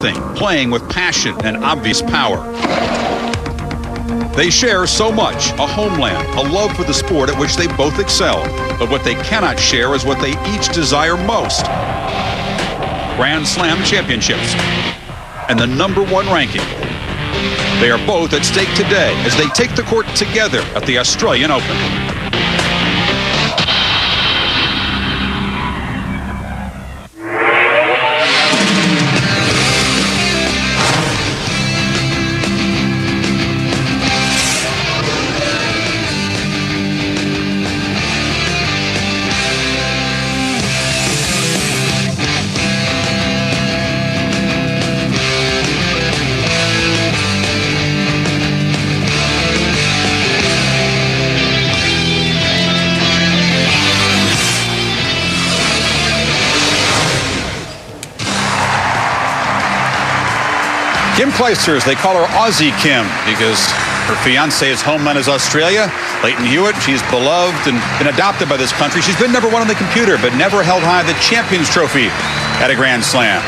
playing with passion and obvious power. They share so much, a homeland, a love for the sport at which they both excel. But what they cannot share is what they each desire most: Grand Slam championships and the #1 ranking. They are both at stake today as they take the court together at the Australian Open. Kim Clijsters, they call her Aussie Kim because her fiance's homeland is Australia. Leighton Hewitt, she's beloved and been adopted by this country. She's been #1 on the computer, but never held high the Champions Trophy at a Grand Slam.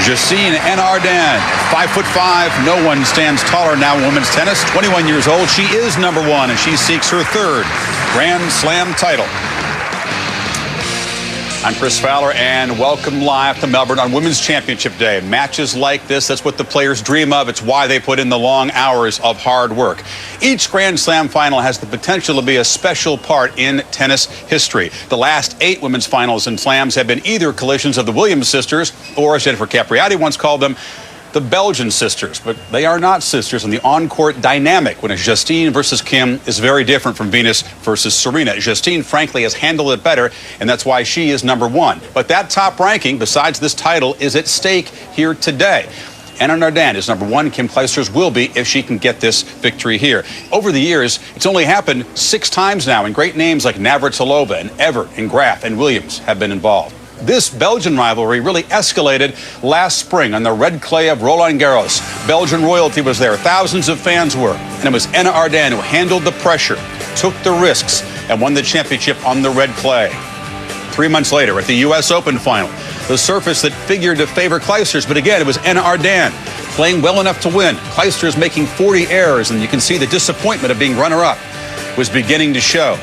Justine Henin-Ardenne, 5'5", no one stands taller now in women's tennis. 21 years old, she is #1, and she seeks her 3rd Grand Slam title. I'm Chris Fowler, and welcome live to Melbourne on Women's Championship Day. Matches like this, that's what the players dream of. It's why they put in the long hours of hard work. Each Grand Slam final has the potential to be a special part in tennis history. The last 8 women's finals and slams have been either collisions of the Williams sisters, or as Jennifer Capriati once called them, the Belgian sisters. But they are not sisters, and the on-court dynamic when it's Justine versus Kim is very different from Venus versus Serena. Justine, frankly, has handled it better, and that's why she is #1. But that top ranking, besides this title, is at stake here today. Henin-Ardenne is #1. Kim Clijsters will be if she can get this victory here. Over the years, it's only happened 6 times now, and great names like Navratilova and Evert and Graf and Williams have been involved. This Belgian rivalry really escalated last spring on the red clay of Roland Garros. Belgian royalty was there. Thousands of fans were. And it was Henin-Ardenne who handled the pressure, took the risks, and won the championship on the red clay. 3 months later, at the U.S. Open final, the surface that figured to favor Clijsters, but again, it was Henin-Ardenne playing well enough to win. Clijsters making 40 errors, and you can see the disappointment of being runner-up was beginning to show.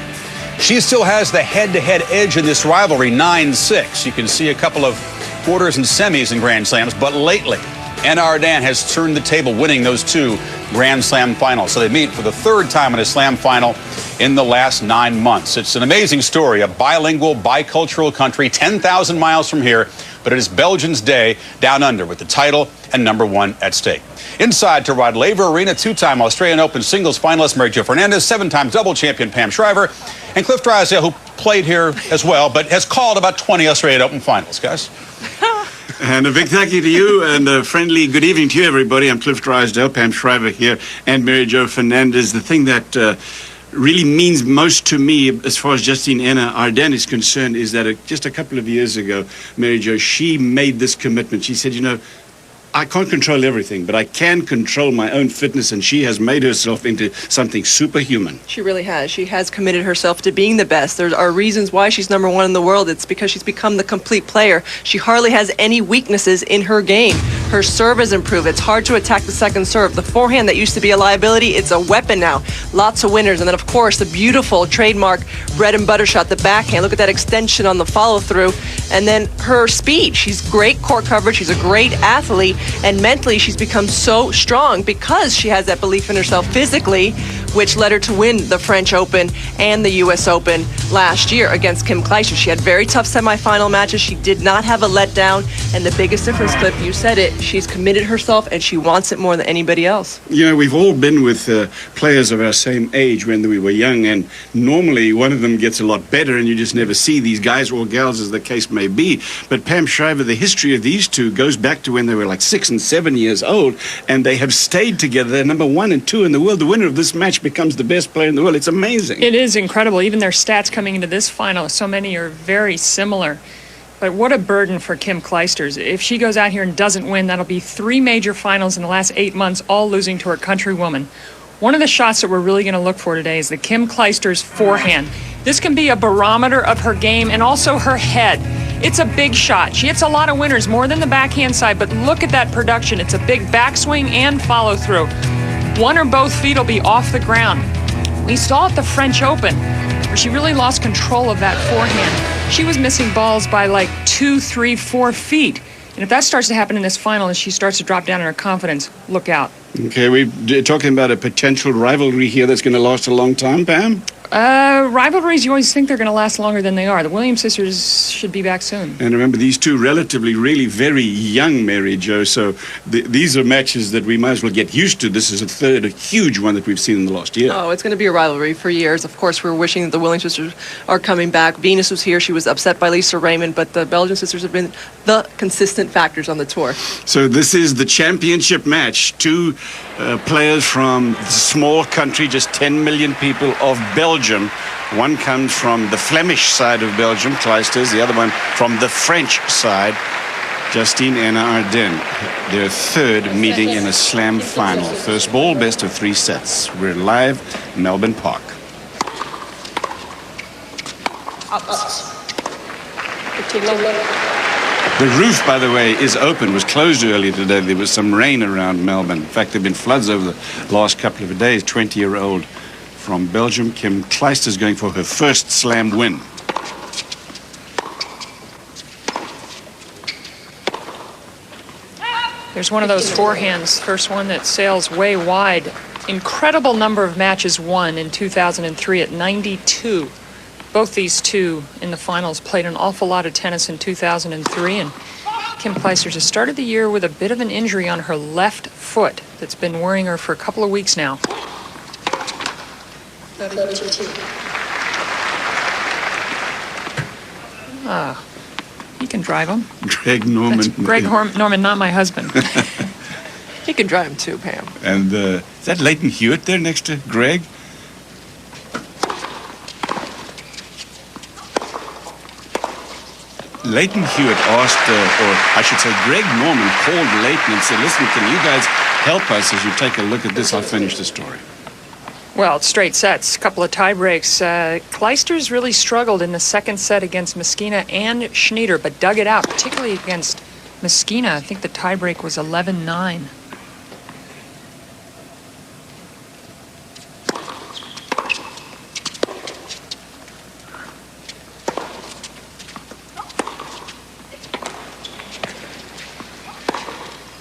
She still has the head-to-head edge in this rivalry, 9-6. You can see a couple of quarters and semis in Grand Slams, but lately, Henin-Ardenne has turned the table, winning those 2 Grand Slam finals. So they meet for the 3rd time in a Slam final in the last 9 months. It's an amazing story, a bilingual, bicultural country 10,000 miles from here, but it is Belgians' day down under with the title and #1 at stake. Inside to Rod Laver Arena, 2-time Australian Open singles finalist Mary Jo Fernandez, 7-time double champion Pam Shriver, and Cliff Drysdale, who played here as well, but has called about 20 Australian Open finals, guys. And a big thank you to you, and a friendly good evening to you, everybody. I'm Cliff Drysdale, Pam Shriver here, and Mary Jo Fernandez. The thing that really means most to me as far as Justine Henin-Ardenne is concerned is that just a couple of years ago, Mary Jo, she made this commitment. She said, you know, I can't control everything, but I can control my own fitness, and she has made herself into something superhuman. She really has. She has committed herself to being the best. There are reasons why she's #1 in the world. It's because she's become the complete player. She hardly has any weaknesses in her game. Her serve has improved. It's hard to attack the second serve. The forehand that used to be a liability, it's a weapon now. Lots of winners. And then, of course, the beautiful trademark bread and butter shot, the backhand. Look at that extension on the follow-through. And then her speed. She's great court coverage. She's a great athlete. And mentally, she's become so strong because she has that belief in herself physically, which led her to win the French Open and the U.S. Open last year against Kim Clijsters. She had very tough semifinal matches. She did not have a letdown. And the biggest difference, Cliff, you said it, she's committed herself and she wants it more than anybody else. You know, we've all been with players of our same age when we were young, and normally one of them gets a lot better and you just never see these guys or gals, as the case may be. But Pam Shriver, the history of these two goes back to when they were like 6 and 7 years old, and they have stayed together. They're #1 and 2 in the world. The winner of this match becomes the best player in the world. It's amazing. It is incredible. Even their stats coming into this final, so many are very similar. But what a burden for Kim Clijsters. If she goes out here and doesn't win, that'll be 3 major finals in the last 8 months, all losing to her countrywoman. One of the shots that we're really going to look for today is the Kim Clijsters forehand. This can be a barometer of her game and also her head. It's a big shot. She hits a lot of winners, more than the backhand side, but look at that production. It's a big backswing and follow through. One or both feet will be off the ground. We saw at the French Open where she really lost control of that forehand. She was missing balls by like 2, 3, 4 feet. And if that starts to happen in this final and she starts to drop down in her confidence, look out. Okay, we're talking about a potential rivalry here that's going to last a long time, Pam? Rivalries, you always think they're going to last longer than they are. The Williams sisters should be back soon. And remember, these two relatively, really very young, Mary Jo, so these are matches that we might as well get used to. This is a huge one that we've seen in the last year. Oh, it's going to be a rivalry for years. Of course, we're wishing that the Williams sisters are coming back. Venus was here. She was upset by Lisa Raymond, but the Belgian sisters have been the consistent factors on the tour. So this is the championship match. Two players from the small country, just 10 million people, of Belgium. One comes from the Flemish side of Belgium, Clijsters. The other one from the French side, Justine Henin-Ardenne. Their third meeting in a slam final. First ball, best of 3 sets. We're live, Melbourne Park. The roof, by the way, is open. It was closed earlier today. There was some rain around Melbourne. In fact, there have been floods over the last couple of days. 20-year-old from Belgium, Kim Clijsters, going for her first slam win. There's one of those forehands, first one that sails way wide. Incredible number of matches won in 2003 at 92. Both these two in the finals played an awful lot of tennis in 2003, and Kim Clijsters has started the year with a bit of an injury on her left foot that's been worrying her for a couple of weeks now. He can drive them. Greg Norman. That's Greg Norman, not my husband. He can drive him too, Pam. And is that Leighton Hewitt there next to Greg? Leighton Hewitt asked, or I should say Greg Norman called Leighton and said, listen, can you guys help us as you take a look at this? I'll finish the story. Well, it's straight sets, a couple of tie breaks. Clijsters really struggled in the second set against Meskina and Schneider, but dug it out, particularly against Meskina. I think the tie break was 11-9.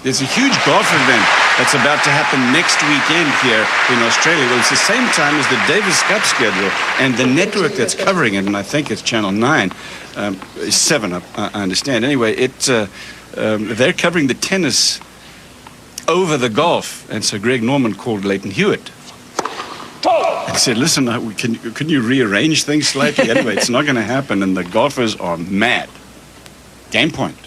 There's a huge golf event that's about to happen next weekend here in Australia. Well, it's the same time as the Davis Cup schedule, and the network that's covering it, and I think it's Channel 9, 7, I understand. Anyway, they're covering the tennis over the golf, and so Greg Norman called Leighton Hewitt and said, listen, can you rearrange things slightly? Anyway, it's not going to happen, and the golfers are mad. Game point.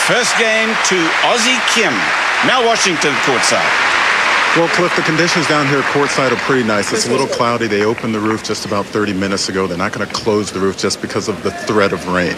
First game to Aussie Kim. Mel Washington courtside. Well, Cliff, the conditions down here courtside are pretty nice. It's a little cloudy. They opened the roof just about 30 minutes ago. They're not going to close the roof just because of the threat of rain.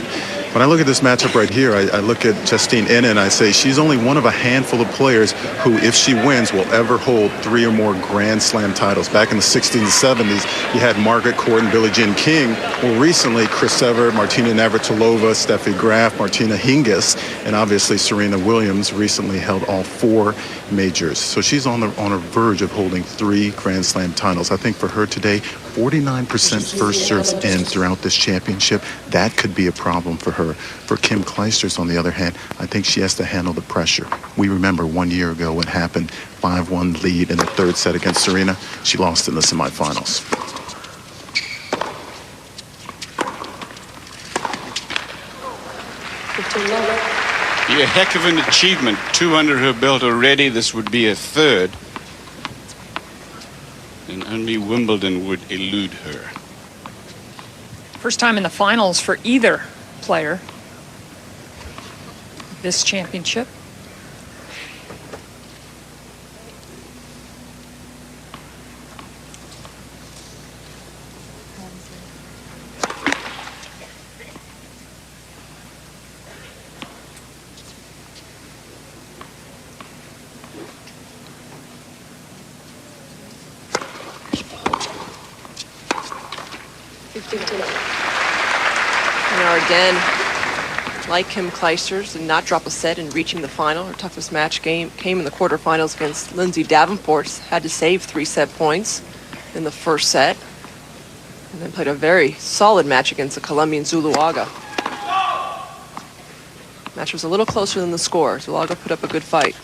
When I look at this matchup right here, I look at Justine Henin and I say she's only one of a handful of players who, if she wins, will ever hold 3 or more Grand Slam titles. Back in the 60s and 70s, you had Margaret Court and Billie Jean King. More recently, Chris Evert, Martina Navratilova, Steffi Graf, Martina Hingis, and obviously Serena Williams recently held all 4 majors. So she's on a verge of holding 3 Grand Slam titles. I think for her today, 49% first serves in throughout this championship. That could be a problem for her. For Kim Clijsters, on the other hand, I think she has to handle the pressure. We remember 1 year ago what happened. 5-1 lead in the third set against Serena. She lost in the semifinals. Be a heck of an achievement. 2 under her belt already. This would be a third. And only Wimbledon would elude her. First time in the finals for either player this championship. And Arden, like Kim Clijsters, did not drop a set in reaching the final. Her toughest match came in the quarterfinals against Lindsay Davenport. Had to save 3 set points in the first set. And then played a very solid match against the Colombian Zuluaga. Match was a little closer than the score. Zuluaga put up a good fight.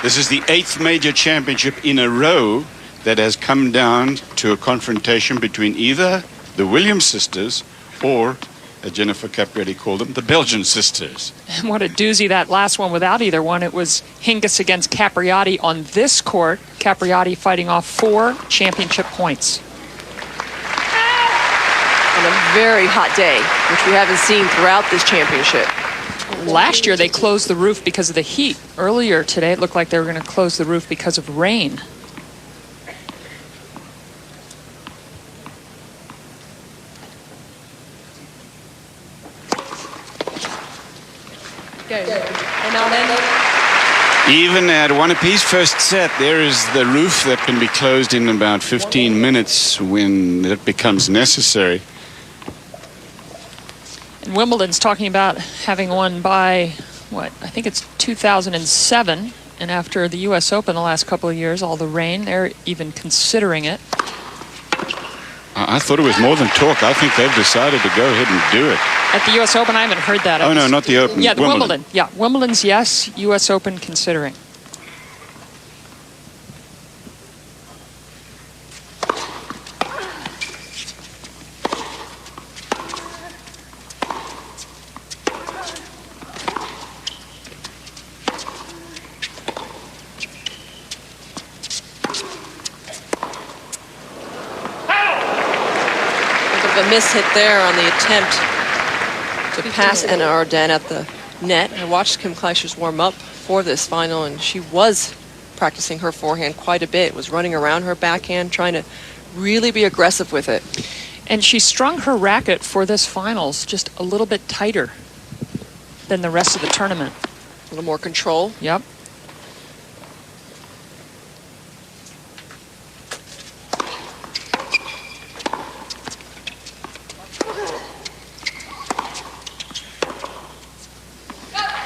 This is the 8th major championship in a row that has come down to a confrontation between either the Williams sisters or, as Jennifer Capriati called them, the Belgian sisters. And what a doozy that last one without either one. It was Hingis against Capriati on this court. Capriati fighting off 4 championship points. On a very hot day, which we haven't seen throughout this championship. Last year they closed the roof because of the heat. Earlier today it looked like they were going to close the roof because of rain. Even at 1 apiece first set, there is the roof that can be closed in about 15 minutes when it becomes necessary. And Wimbledon's talking about having won by, what, I think it's 2007. And after the U.S. Open the last couple of years, all the rain, they're even considering it. I thought it was more than talk. I think they've decided to go ahead and do it. At the U.S. Open, I haven't heard that. Oh, no, not the Open. Yeah, the Wimbledon. Yeah, Wimbledon's yes, U.S. Open considering. A mishit there on the attempt to pass Anna Arden at the net. I watched Kim Clijsters warm up for this final, and she was practicing her forehand quite a bit. Was running around her backhand, trying to really be aggressive with it. And she strung her racket for this finals just a little bit tighter than the rest of the tournament. A little more control. Yep.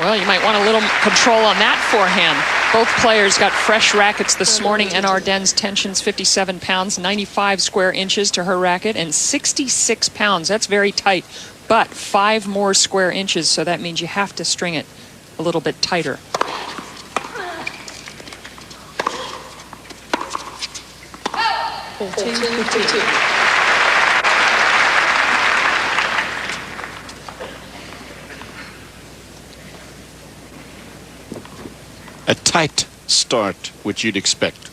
Well, you might want a little control on that forehand. Both players got fresh rackets this morning. Anna Arden's tension's 57 pounds, 95 square inches to her racket, and 66 pounds. That's very tight, but 5 more square inches, so that means you have to string it a little bit tighter. A tight start, which you'd expect.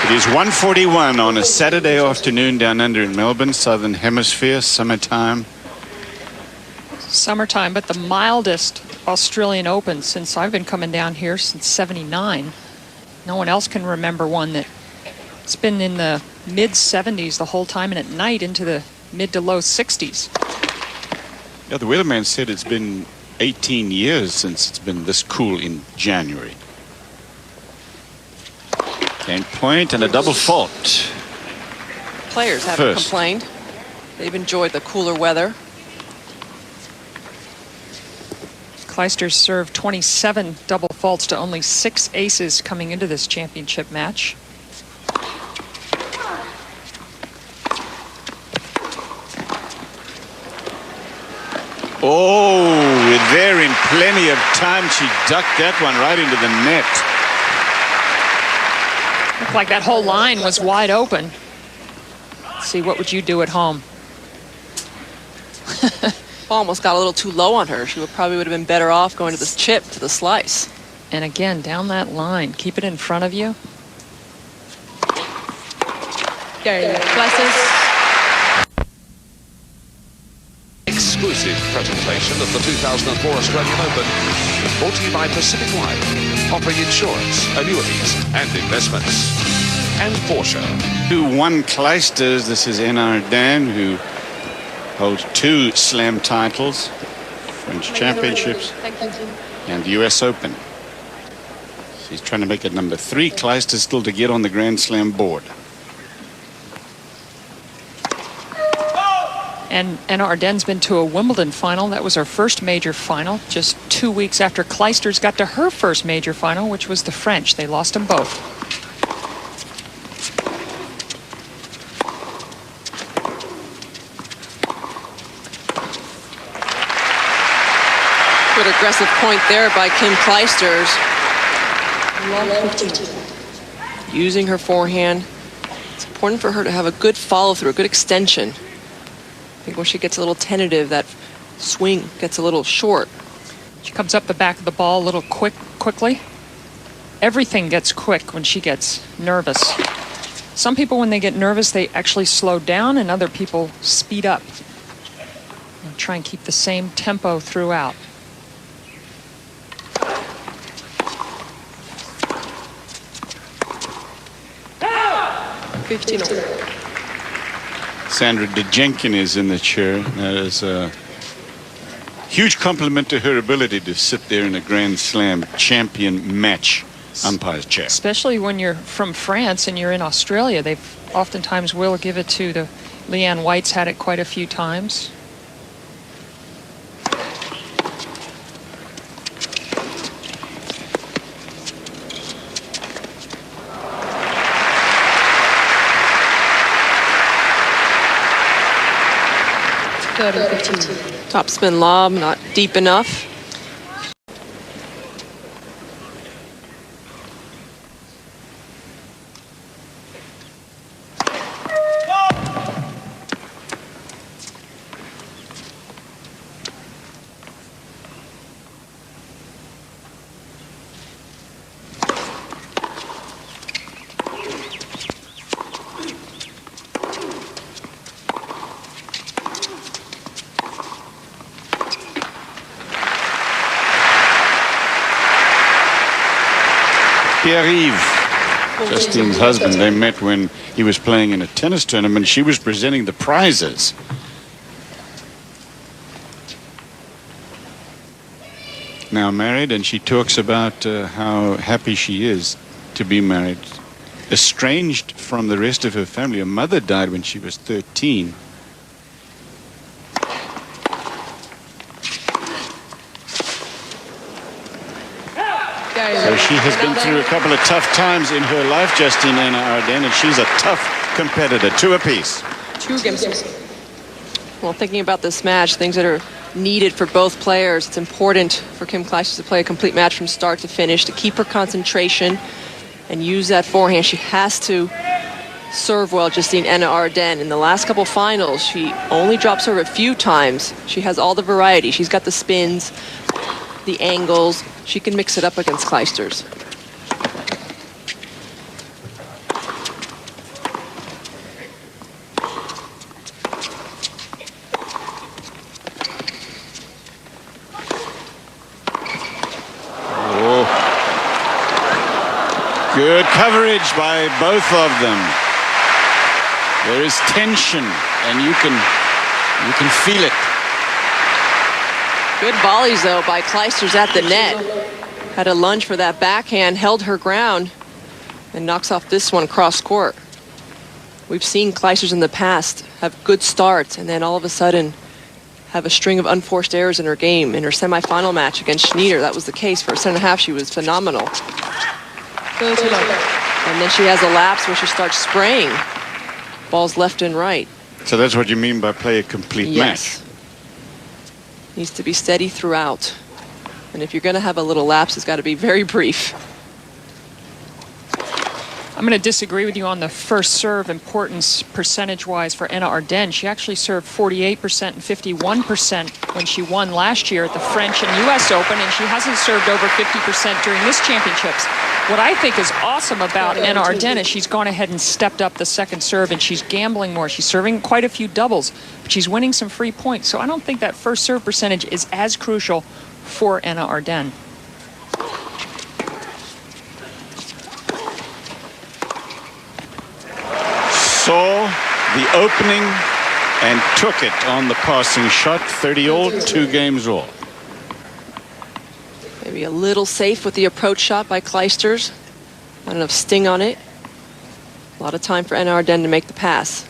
It is 1:41 on a Saturday afternoon down under in Melbourne, Southern Hemisphere, summertime. Summertime, but the mildest Australian Open since I've been coming down here since '79. No one else can remember one that's been in the mid-70s the whole time and at night into the mid to low 60s. Yeah, the weatherman said it's been 18 years since it's been this cool in January. Game point and a double fault. Players haven't First. complained. They've enjoyed the cooler weather. Clijsters served 27 double faults to only 6 aces coming into this championship match. Oh, there in plenty of time, she ducked that one right into the net. Looked like that whole line was wide open. See, what would you do at home? Ball almost got a little too low on her. She probably would have been better off going to this chip, to the slice. And again, down that line, keep it in front of you. Classes. Exclusive presentation of the 2004 Australian Open, brought to you by Pacific Life, offering insurance, annuities, and investments. And Porsche. Who won Clijsters? This is Anna Ardern, who holds 2 Slam titles, French Championships, and the US Open. She's trying to make it number 3. Clijsters still to get on the Grand Slam board. And Anna Ardern's been to a Wimbledon final. That was her first major final, just 2 weeks after Clijsters got to her first major final, which was the French. They lost them both. Good aggressive point there by Kim Clijsters. Using her forehand. It's important for her to have a good follow-through, a good extension. I think when she gets a little tentative, that swing gets a little short. She comes up the back of the ball a little quickly. Everything gets quick when she gets nervous. Some people, when they get nervous, they actually slow down, and other people speed up. And try and keep the same tempo throughout. Sandra DeJenkin is in the chair. That is a huge compliment to her ability to sit there in a Grand Slam champion match umpire's chair. Especially when you're from France and you're in Australia. They oftentimes will give it to the Leanne White's had it quite a few times. Top spin lob, not deep enough. Pierre-Yves, Justine's husband, they met when he was playing in a tennis tournament. She was presenting the prizes. Now married, and she talks about how happy she is to be married. Estranged from the rest of her family. Her mother died when she was 13. So she has been through a couple of tough times in her life, Justine Anna Ardern, and she's a tough competitor. 2 apiece. 2 games. Well, thinking about this match, things that are needed for both players, it's important for Kim Clijsters to play a complete match from start to finish, to keep her concentration and use that forehand. She has to serve well, Justine Anna Ardern. In the last couple finals, she only dropped serve a few times. She has all the variety. She's got the spins, the angles. She can mix it up against Clijsters. Oh. Good coverage by both of them. There is tension, and you can feel it. Good volleys, though, by Clijsters at the net. Had a lunge for that backhand, held her ground, and knocks off this one cross court. We've seen Clijsters in the past have good starts and then all of a sudden have a string of unforced errors in her game. In her semifinal match against Schneider, that was the case. For a set and a half, she was phenomenal. And then she has a lapse where she starts spraying balls left and right. So that's what you mean by play a complete match. Needs to be steady throughout. And if you're going to have a little lapse, it's got to be very brief. I'm going to disagree with you on the first serve importance percentage-wise for Anna Ardenne. She actually served 48% and 51% when she won last year at the French and U.S. Open, and she hasn't served over 50% during this championships. What I think is awesome about Anna Ardenne is she's gone ahead and stepped up the second serve, and she's gambling more. She's serving quite a few doubles, but she's winning some free points. So I don't think that first serve percentage is as crucial for Anna Ardenne. Saw the opening and took it on the passing shot. 30 all, 2 games all. Maybe a little safe with the approach shot by Clijsters. Not enough sting on it. A lot of time for Anna Ardenne to make the pass.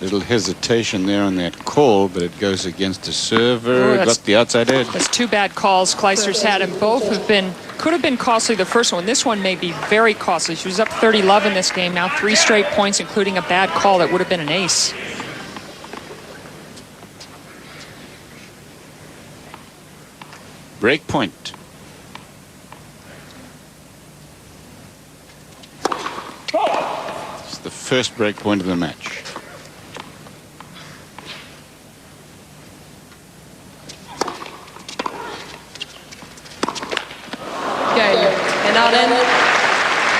Little hesitation there on that call, but it goes against the server. Oh, Got the outside edge. That's 2 bad calls Clijsters had, and both could have been costly the first one. This one may be very costly. She was up 30-love in this game. Now 3 straight points, including a bad call that would have been an ace. Break point. It's the first break point of the match.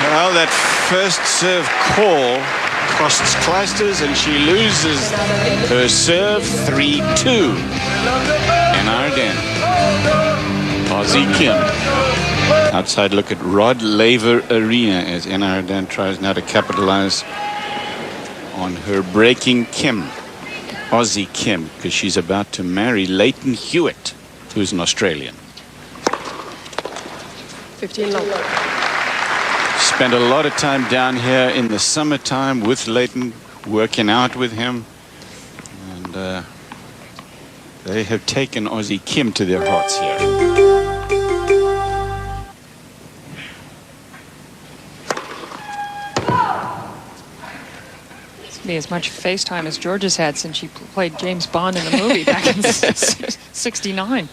Well, that first serve call costs Clijsters, and she loses her serve 3-2. And Ardenne. Aussie Kim. Outside look at Rod Laver Arena as Anna Ardenne tries now to capitalize on her breaking Kim. Aussie Kim, because she's about to marry Leighton Hewitt, who's an Australian. 15 long. Spent a lot of time down here in the summertime with Leighton, working out with him. And they have taken Aussie Kim to their hearts here. It's going to be as much FaceTime as Georgia's had since she played James Bond in the movie back in '69.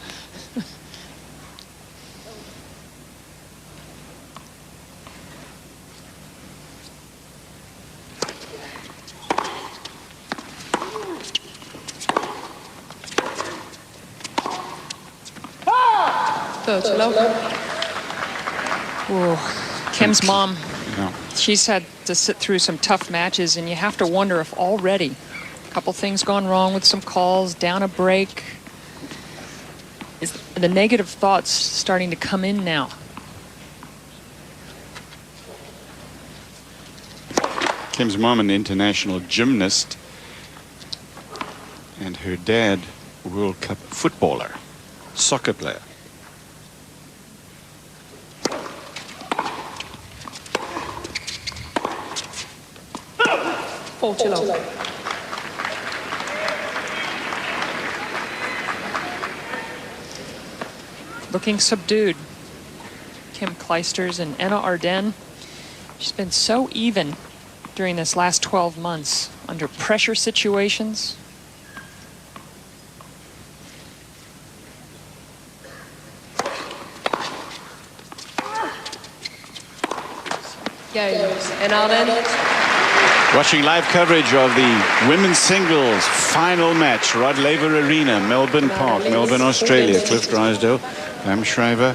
Whoa. Kim's mom, she's had to sit through some tough matches, and you have to wonder if already a couple things gone wrong with some calls, down a break. Is the negative thoughts starting to come in now? Kim's mom, an international gymnast, and her dad, World Cup footballer, soccer player. Looking subdued. Kim Clijsters and Anna Ardenne. She's been so even during this last 12 months under pressure situations. And Ardenne. Watching live coverage of the women's singles final match, Rod Laver Arena, Melbourne Park, Melbourne, Australia. Cliff Drysdale, Pam Shriver,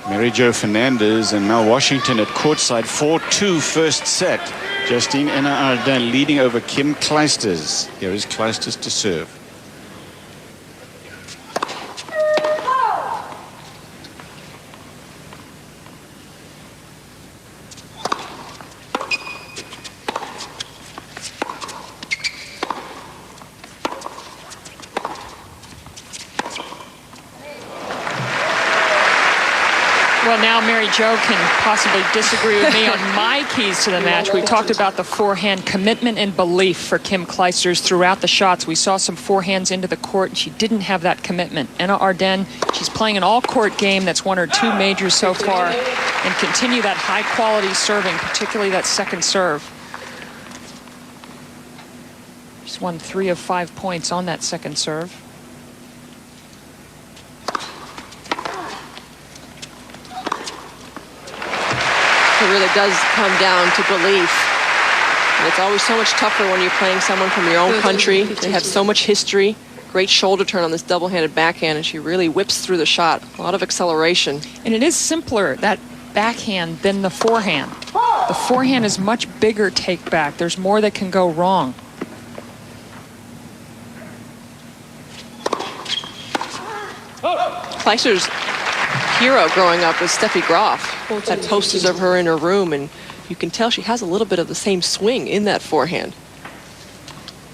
Mary Jo Fernandez, and Mel Washington at courtside. 4-2 first set. Justine Anna Ardenne leading over Kim Clijsters. Here is Clijsters to serve. Well, now Mary Jo can possibly disagree with me on my keys to the match. We talked about the forehand commitment and belief for Kim Clijsters throughout the shots. We saw some forehands into the court, and she didn't have that commitment. Anna Ardenne, she's playing an all-court game that's won her 2 majors so far, and continue that high-quality serving, particularly that second serve. She's won 3 of 5 points on that second serve. It really does come down to belief. And it's always so much tougher when you're playing someone from your own country. They have so much history. Great shoulder turn on this double-handed backhand, and she really whips through the shot. A lot of acceleration. And it is simpler, that backhand, than the forehand. The forehand is much bigger take back. There's more that can go wrong. Kleister's hero growing up was Steffi Graf. Had posters of her in her room, and you can tell she has a little bit of the same swing in that forehand.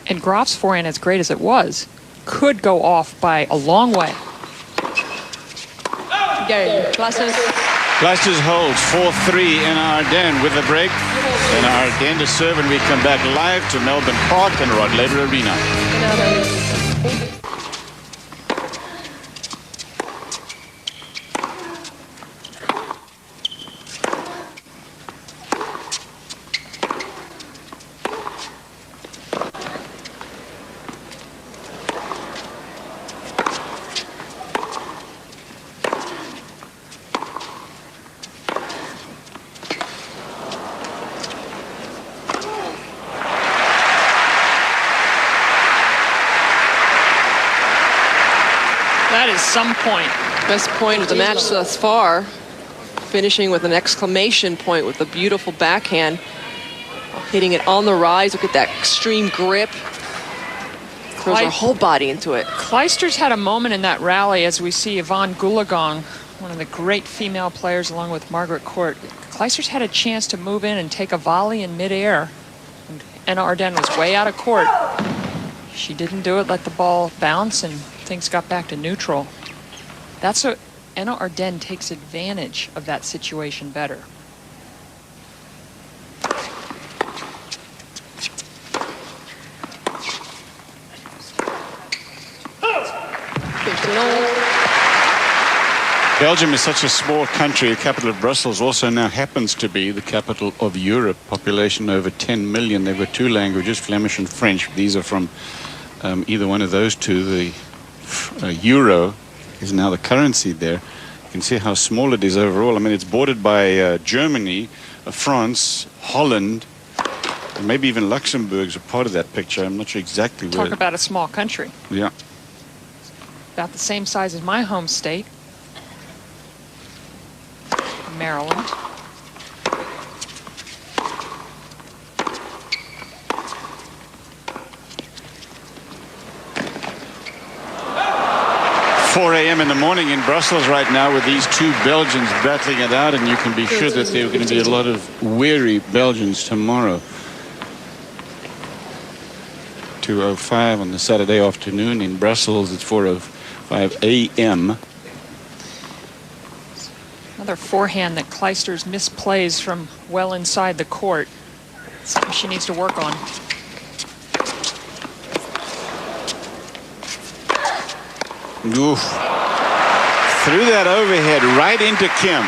And Graf's forehand, as great as it was, could go off by a long way. Kleisters holds 4-3 in Ardennes with a break. In Ardennes to serve, and we come back live to Melbourne Park and Rod Laver Arena. That is some point. Best point of the match thus far. Finishing with an exclamation point with a beautiful backhand. Hitting it on the rise. Look at that extreme grip. Throws her whole body into it. Kleisters had a moment in that rally as we see Yvonne Goolagong, one of the great female players along with Margaret Court. Kleisters had a chance to move in and take a volley in midair. And Anna Ardennes was way out of court. She didn't do it, let the ball bounce, and things got back to neutral. That's what Anna Ardennes takes advantage of that situation better. Belgium is such a small country. The capital of Brussels also now happens to be the capital of Europe. Population over 10 million. They've got two languages, Flemish and French. These are from either one of those two. The euro is now the currency there. You can see how small it is overall. I mean, it's bordered by Germany, France, Holland, and maybe even Luxembourg's a part of that picture. I'm not sure exactly where. Talk about a small country. Yeah. About the same size as my home state, Maryland. .4 a.m. in the morning in Brussels right now with these two Belgians battling it out, and you can be sure that there are going to be a lot of weary Belgians tomorrow. 2:05 on the Saturday afternoon in Brussels. It's 4:05 a.m. Another forehand that Kleisters misplays from well inside the court. Something she needs to work on. Oof. Threw that overhead right into Kim.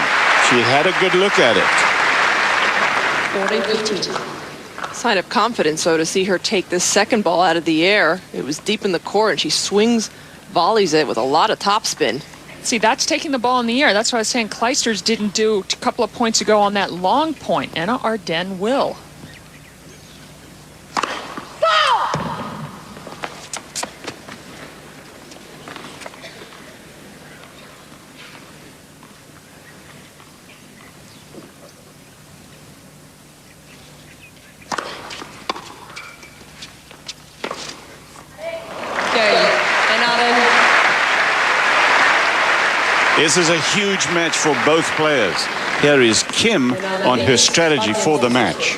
She had a good look at it. Sign of confidence, though, to see her take this second ball out of the air. It was deep in the court, and she swings, volleys it with a lot of topspin. See, that's taking the ball in the air. That's what I was saying Kleisters didn't do a couple of points ago on that long point. Anna Ardennes will. This is a huge match for both players. Here is Kim on her strategy for the match.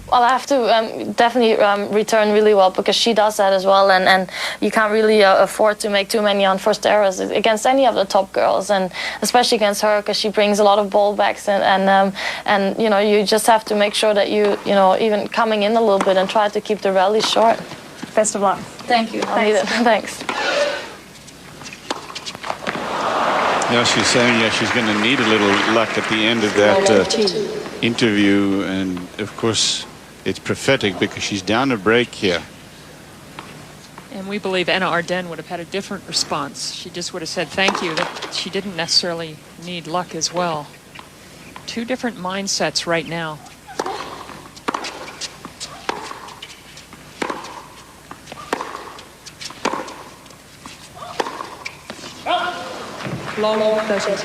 Well, I have to definitely return really well, because she does that as well, and you can't really afford to make too many unforced errors against any of the top girls, and especially against her, because she brings a lot of ball backs, and you know, you just have to make sure that you know, even coming in a little bit and try to keep the rally short. Best of luck. Thank you. Thanks. Yeah, she's saying she's going to need a little luck at the end of that interview, and of course it's prophetic because she's down a break here. And we believe Anna Ardennes would have had a different response. She just would have said thank you, that she didn't necessarily need luck as well. Two different mindsets right now. Long sessions.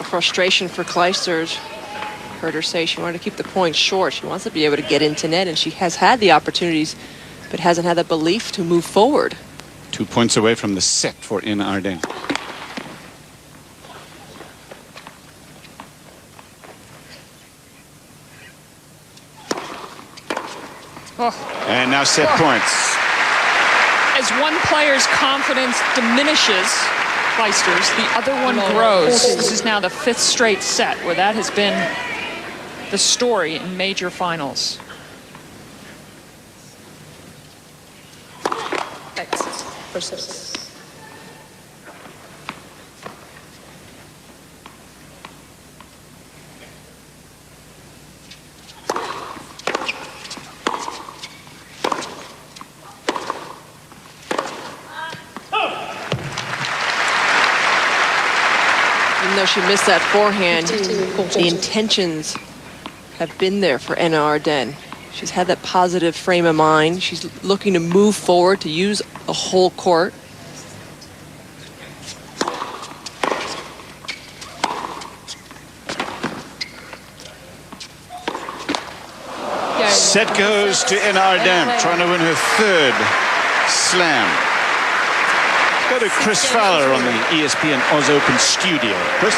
Frustration for Clijsters. Heard her say she wanted to keep the points short. She wants to be able to get into net, and she has had the opportunities, but hasn't had the belief to move forward. 2 points away from the set for Ina Arden. Oh. And now set points. As one player's confidence diminishes, Clijsters, the other one grows. This is now the 5th straight set where that has been the story in major finals. Even though she missed that forehand, the intentions have been there for Ina Arden. She's had that positive frame of mind. She's looking to move forward, to use a whole court. Set goes to Ina Arden, trying to win her 3rd slam. Go to Chris Fowler on the ESPN Oz Open studio. Chris?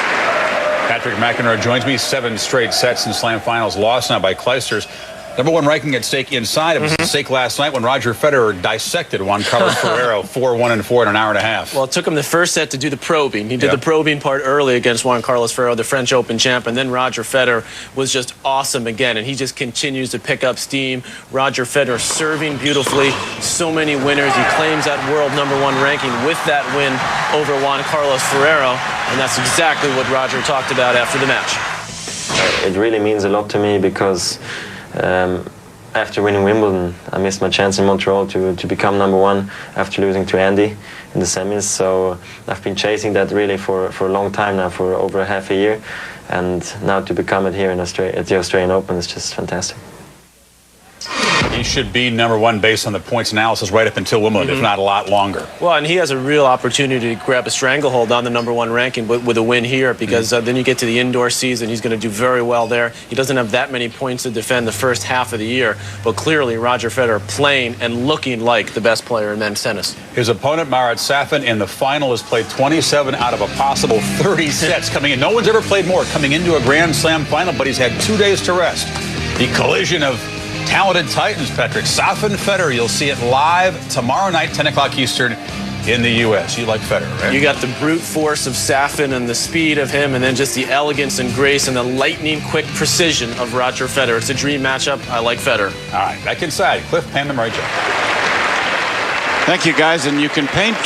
Patrick McEnroe joins me. 7 straight sets in Slam finals lost now by Clijsters. #1 ranking at stake inside. It was at stake last night when Roger Federer dissected Juan Carlos Ferrero 4-1 and 4 in an hour and a half. Well, it took him the first set to do the probing. He did the probing part early against Juan Carlos Ferrero, the French Open champ, and then Roger Federer was just awesome again, and he just continues to pick up steam. Roger Federer serving beautifully. So many winners. He claims that world #1 ranking with that win over Juan Carlos Ferrero, and that's exactly what Roger talked about after the match. It really means a lot to me because after winning Wimbledon, I missed my chance in Montreal to become #1 after losing to Andy in the semis. So I've been chasing that really for a long time now, for over half a year. And now to become it here in Australia, at the Australian Open is just fantastic. He should be #1 based on the points analysis right up until Wimbledon, if not a lot longer. Well, and he has a real opportunity to grab a stranglehold on the #1 ranking with a win here, because then you get to the indoor season. He's going to do very well there. He doesn't have that many points to defend the first half of the year, but clearly Roger Federer playing and looking like the best player in men's tennis. His opponent, Marat Safin, in the final has played 27 out of a possible 30 sets coming in. No one's ever played more coming into a Grand Slam final, but he's had 2 days to rest. The collision of talented titans, Patrick. Safin, Federer, you'll see it live tomorrow night, 10 o'clock Eastern in the U.S. You like Federer, right? You got the brute force of Safin and the speed of him, and then just the elegance and grace and the lightning-quick precision of Roger Federer. It's a dream matchup. I like Federer. All right, back inside. Cliff, Pam, and Mary Jo. Thank you, guys. And you can paint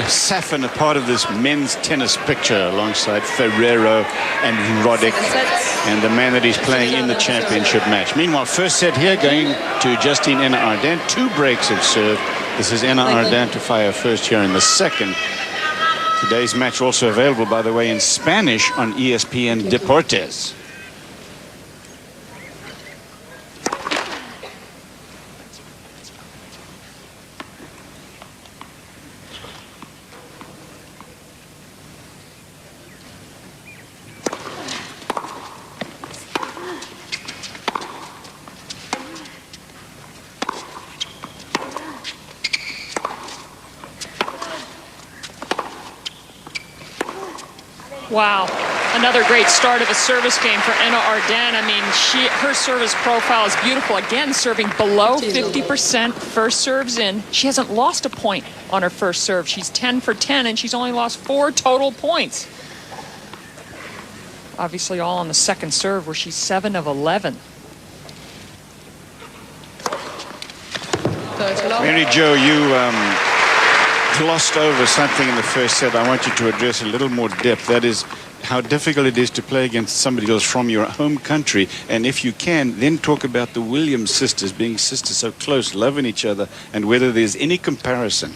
Safin a part of this men's tennis picture alongside Ferrero and Roddick and the man that he's playing in the championship match. Meanwhile, first set here going to Justine Ina Arden. 2 breaks of serve. This is Ina Arden to fire first here in the second. Today's match also available, by the way, in Spanish on ESPN Deportes. Wow, another great start of a service game for Ina Arden. I mean, her service profile is beautiful. Again, serving below 50% first serves in. She hasn't lost a point on her first serve. She's 10 for 10, and she's only lost 4 total points. Obviously all on the second serve, where she's 7 of 11. Mary Jo, you glossed over something in the first set I want you to address a little more depth. That is how difficult it is to play against somebody who's from your home country. And if you can, then talk about the Williams sisters, being sisters so close, loving each other, and whether there's any comparison.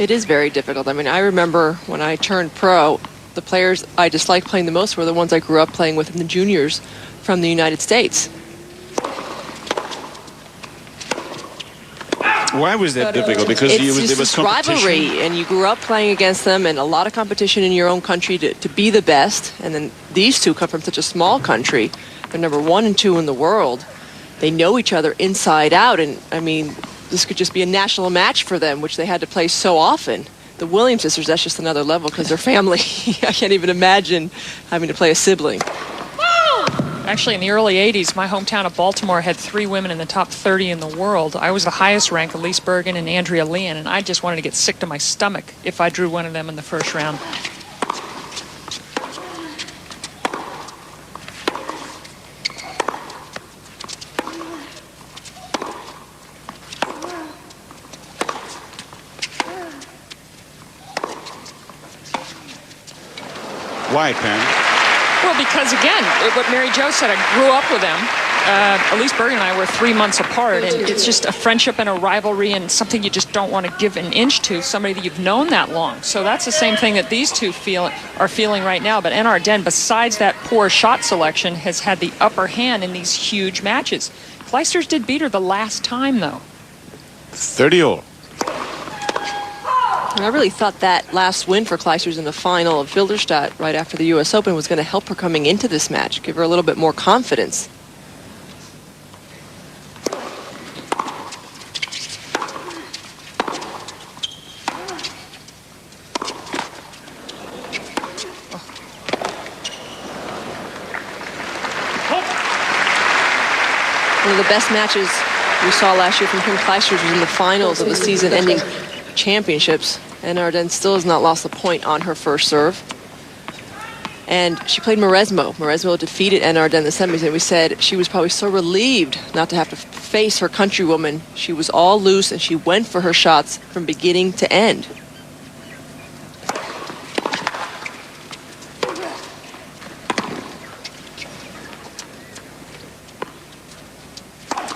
It is very difficult. I mean, I remember when I turned pro, the players I disliked playing the most were the ones I grew up playing with in the juniors from the United States. Why was that difficult? Because It's there just was this competition. rivalry, and you grew up playing against them, and a lot of competition in your own country to be the best. And then these two come from such a small country. They're number 1 and 2 in the world. They know each other inside out, and I mean, this could just be a national match for them, which they had to play so often. The Williams sisters, that's just another level because they're family. I can't even imagine having to play a sibling. Actually, in the early 80s, my hometown of Baltimore had 3 women in the top 30 in the world. I was the highest ranked, Elise Bergen and Andrea Leon, and I just wanted to get sick to my stomach if I drew one of them in the first round. Why, Pam? Well, because again, what Mary Jo said, I grew up with them. Elise Bergen and I were 3 months apart, and it's just a friendship and a rivalry and something you just don't want to give an inch to, somebody that you've known that long. So that's the same thing that these two are feeling right now. But Anna Ardenne, besides that poor shot selection, has had the upper hand in these huge matches. Clijsters did beat her the last time, though. 30-all. I really thought that last win for Clijsters in the final of Filderstadt right after the U.S. Open was going to help her coming into this match, give her a little bit more confidence. One of the best matches we saw last year from Kim Clijsters was in the finals of the season-ending championships. Anna Ardenne still has not lost a point on her first serve. And she played Mauresmo. Mauresmo defeated Anna Ardenne in the semis, and we said she was probably so relieved not to have to face her countrywoman. She was all loose, and she went for her shots from beginning to end.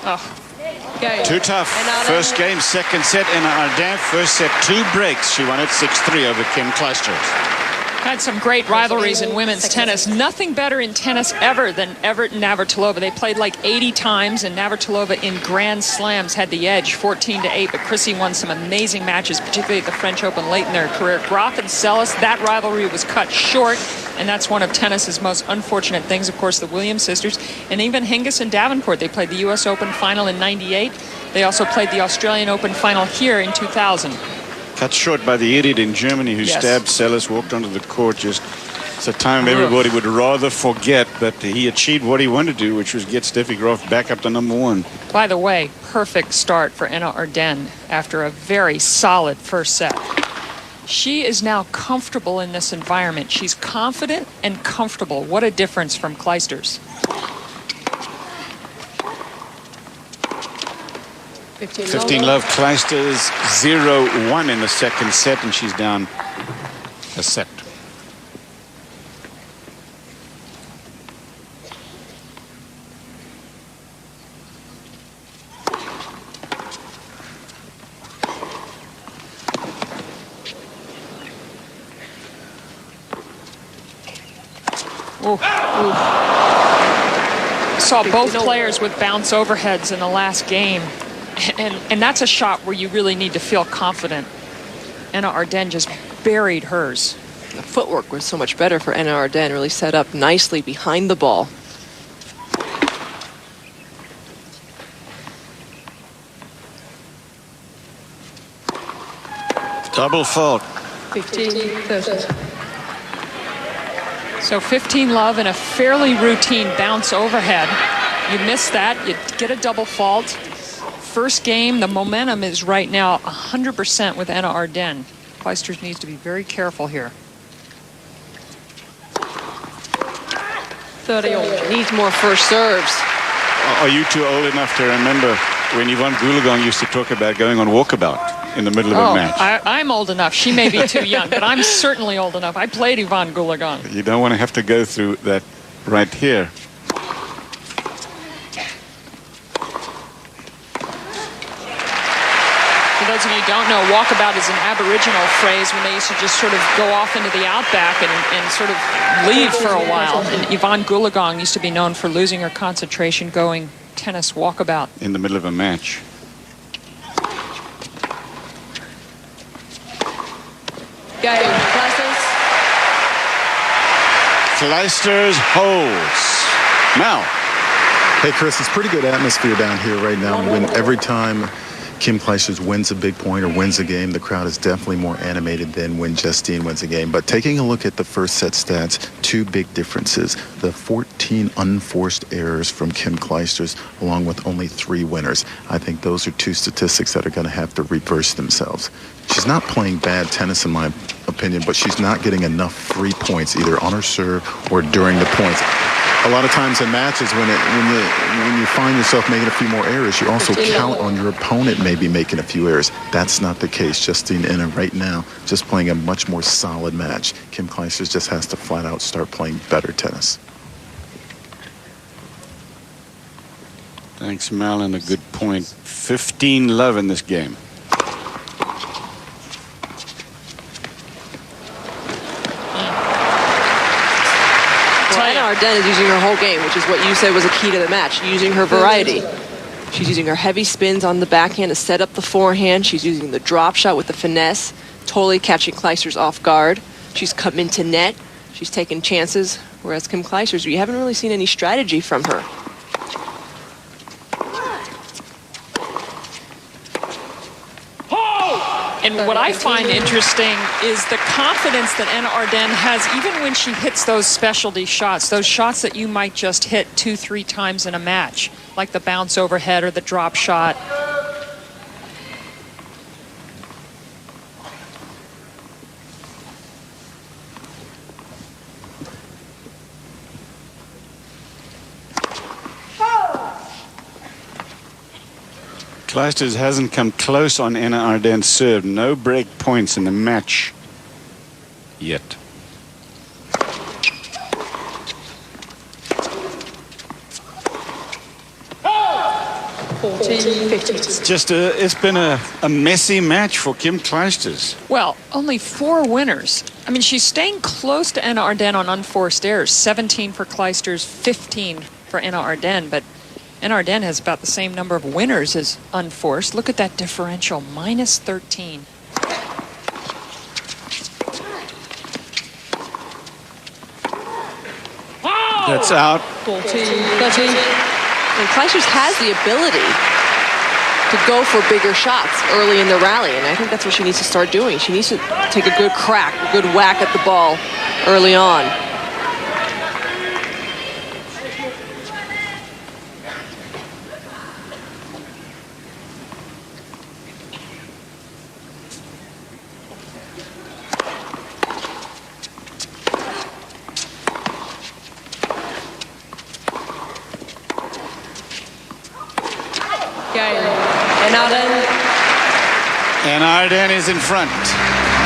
Oh. Too tough. First game, second set. Anna Ardenne, first set, 2 breaks. She won it 6-3 over Kim Clijsters. Had some great rivalries in women's tennis. Nothing better in tennis ever than Evert and Navratilova. They played like 80 times, and Navratilova in Grand Slams had the edge, 14-8. But Chrissy won some amazing matches, particularly at the French Open late in their career. Graf and Celis, that rivalry was cut short, and that's one of tennis's most unfortunate things. Of course, the Williams sisters, and even Hingis and Davenport. They played the U.S. Open final in '98. They also played the Australian Open final here in 2000. Cut short by the idiot in Germany who stabbed Celis, walked onto the court. Just it's a time everybody would rather forget that he achieved what he wanted to do, which was get Steffi Graf back up to #1. By the way, perfect start for Anna Ardenne after a very solid first set. She is now comfortable in this environment. She's confident and comfortable. What a difference from Clijsters. 15 love. Clijsters 0-1 in the second set, and she's down a set. Saw both players with bounce overheads in the last game. And that's a shot where you really need to feel confident. Anna Ardenne just buried hers. The footwork was so much better for Anna Ardenne, really set up nicely behind the ball. Double fault. 15-30. So 15 love and a fairly routine bounce overhead. You miss that, you get a double fault. First game, the momentum is right now 100% with Anna Ardenne. Clijsters needs to be very careful here. 30. Needs more first serves. Are you too old enough to remember when Yvonne Goolagong used to talk about going on walkabout in the middle of a match? I'm old enough. She may be too young, but I'm certainly old enough. I played Yvonne Goolagong. You don't want to have to go through that right here. For those of you who don't know, walkabout is an Aboriginal phrase when they used to just sort of go off into the outback and sort of leave for a while. And Yvonne Goolagong used to be known for losing her concentration going tennis walkabout. In the middle of a match. Clijsters holds. Now. Hey, Chris, it's pretty good atmosphere down here right now. When every time Kim Clijsters wins a big point or wins a game, the crowd is definitely more animated than when Justine wins a game. But taking a look at the first set stats, two big differences. The 14 unforced errors from Kim Clijsters, along with only 3 winners. I think those are two statistics that are going to have to reverse themselves. She's not playing bad tennis, in my opinion, but she's not getting enough free points, either on her serve or during the points. A lot of times in matches, when you find yourself making a few more errors, you also count on your opponent maybe making a few errors. That's not the case. Justine Henin right now just playing a much more solid match. Kim Clijsters just has to flat out start playing better tennis. Thanks, Malin. A good point. 15-love in this game. Ardenne is using her whole game, which is what you said was a key to the match, using her variety. She's using her heavy spins on the backhand to set up the forehand. She's using the drop shot with the finesse, totally catching Clijsters off guard. She's come into net. She's taken chances, whereas Kim Clijsters, you haven't really seen any strategy from her. And what I find interesting is the confidence that Anna Ardenne has, even when she hits those specialty shots, those shots that you might just hit 2-3 times in a match, like the bounce overhead or the drop shot. Clijsters hasn't come close on Anna Ardenne's serve. No break points in the match yet. It's been a messy match for Kim Clijsters. Well, only 4 winners. I mean, she's staying close to Anna Ardenne on unforced errors. 17 for Clijsters, 15 for Anna Ardenne, but Anna Ardenne has about the same number of winners as unforced. Look at that differential, minus 13. That's out. 14. And Clijsters has the ability to go for bigger shots early in the rally, and I think that's what she needs to start doing. She needs to take a good crack, a good whack at the ball early on. And Ardenne is in front.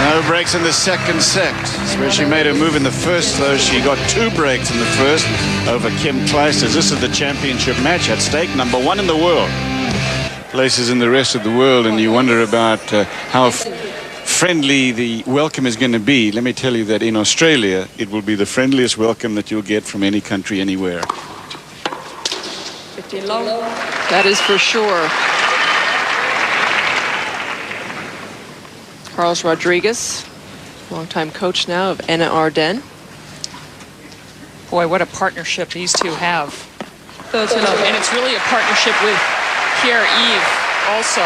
No breaks in the second set. Where she made a move in the first, though. She got 2 breaks in the first over Kim Clijsters. This is the championship match at stake. Number 1 in the world. Places in the rest of the world, and you wonder about how friendly the welcome is going to be. Let me tell you that in Australia, it will be the friendliest welcome that you'll get from any country anywhere. 15 low. That is for sure. Carlos Rodriguez, longtime coach now of Anna Ardenne. Boy, what a partnership these two have. And it's really a partnership with Pierre-Yves, also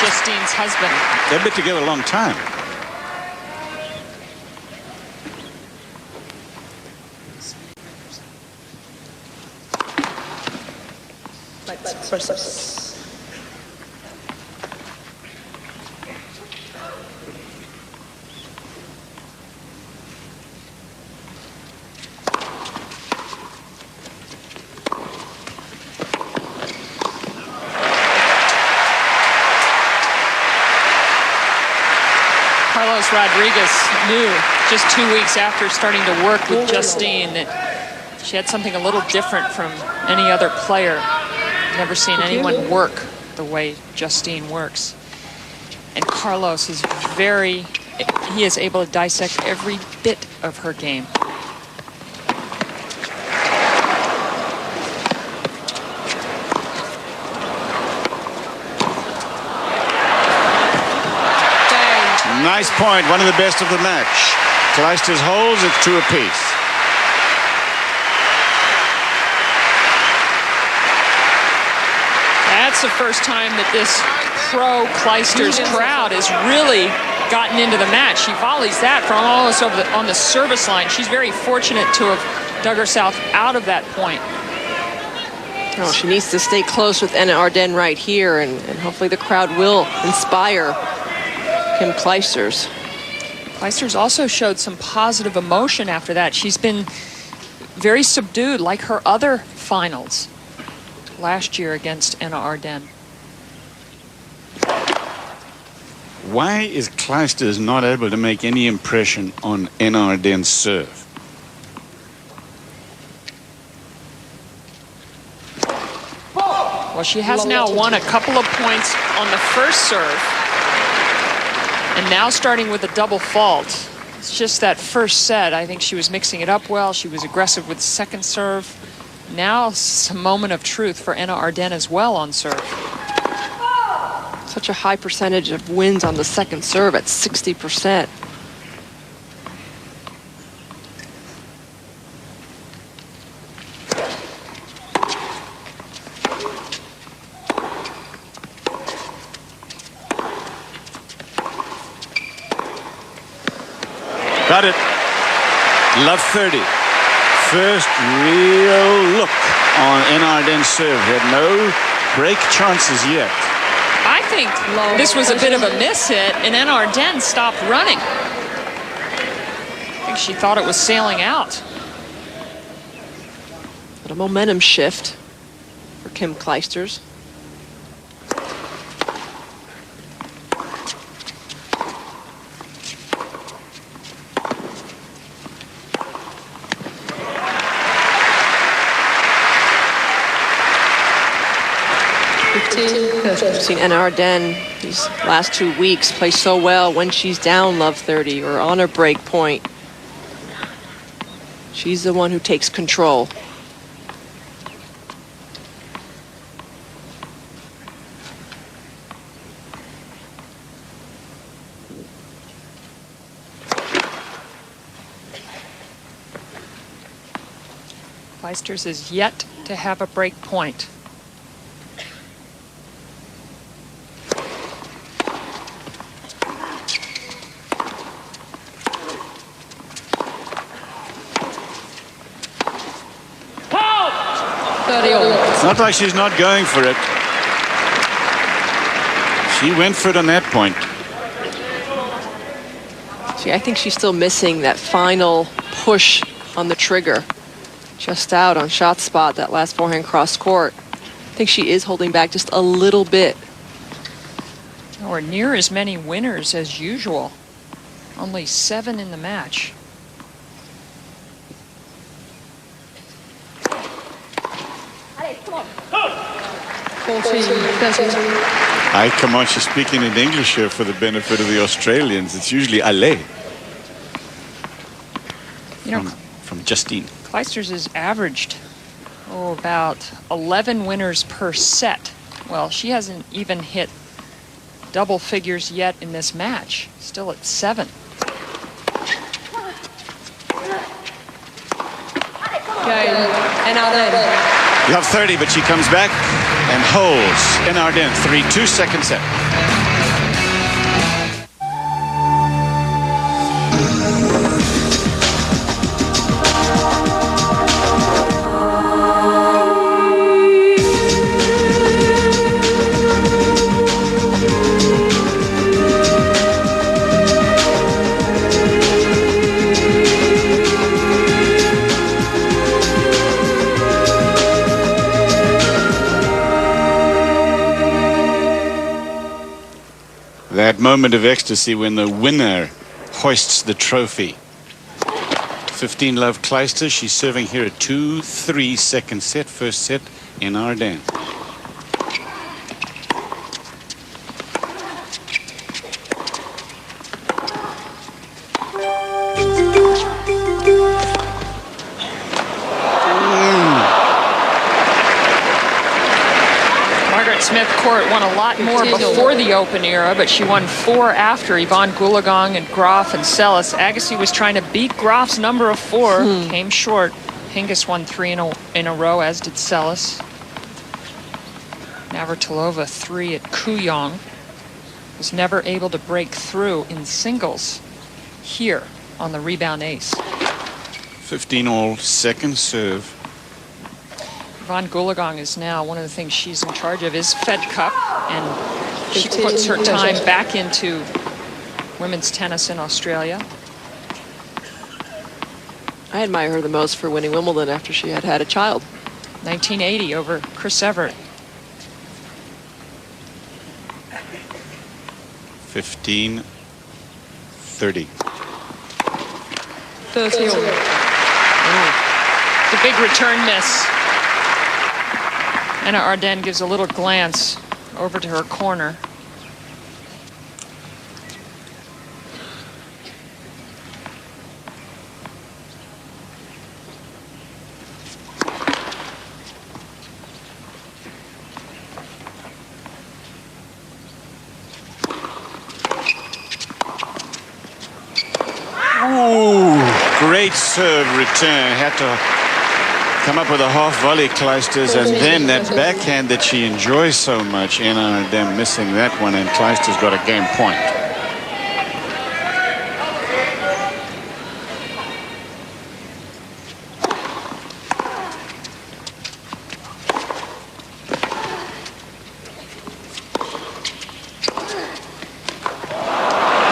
Justine's husband. They've been together a long time. Carlos Rodriguez knew just 2 weeks after starting to work with Justine that she had something a little different from any other player. Never seen anyone work the way Justine works. And Carlos is he is able to dissect every bit of her game. Nice point, one of the best of the match. Clijsters holds, it's 2 apiece. That's the first time that this pro Clijsters crowd has really gotten into the match. She volleys that from almost over on the service line. She's very fortunate to have dug herself out of that point. Oh, she needs to stay close with Anna Ardenne right here, and hopefully the crowd will inspire Kim Clijsters. Clijsters also showed some positive emotion after that. She's been very subdued, like her other finals last year against Anna Ardenne. Why is Clijsters not able to make any impression on Anna Ardenne's serve? Well, she has now won a couple of points on the first serve, and now starting with a double fault. It's just that first set. I think she was mixing it up well. She was aggressive with the second serve. Now it's a moment of truth for Anna Ardenne as well on serve. Such a high percentage of wins on the second serve at 60%. Got it. Love 30. First real look on Anna Ardenne's serve. Had no break chances yet. I think this was a bit of a miss hit, and Anna Ardenne stopped running. I think she thought it was sailing out. But a momentum shift for Kim Clijsters. We've seen Anna Ardenne these last 2 weeks play so well when she's down love 30 or on her break point. She's the one who takes control. Clijsters is yet to have a break point. It's not like she's not going for it. She went for it on that point. See, I think she's still missing that final push on the trigger. Just out on shot spot, that last forehand cross court. I think she is holding back just a little bit. Or near as many winners as usual. Only 7 in the match. Hi, come on, she's speaking in English here for the benefit of the Australians. It's usually allez. You know, From Justine. Clijsters has averaged about 11 winners per set. Well, she hasn't even hit double figures yet in this match. Still at 7. You have 30, but she comes back and holds Anna Ardenne 3-2 second set. That moment of ecstasy when the winner hoists the trophy. 15 love Clijsters. She's serving here a 2-3 second set. First set in Smith court won a lot more before the Open era, but she won 4 after Yvonne Goolagong and Graf and Sellis. Agassi was trying to beat Graf's number of 4, came short. Hingis won 3 in a row, as did Sellis. Navratilova 3 at Kooyong. Was never able to break through in singles here on the rebound ace. 15-all second serve. Yvonne Goolagong is now, one of the things she's in charge of is Fed Cup, and she puts her time back into women's tennis in Australia. I admire her the most for winning Wimbledon after she had a child. 1980 over Chris Evert. 15-30. 30. The big return miss. Anna Ardenne gives a little glance over to her corner. Ooh, great serve return. Had to come up with a half volley, Clijsters, and then that backhand that she enjoys so much. Anna Ardenne missing that one, and Clijsters got a game point.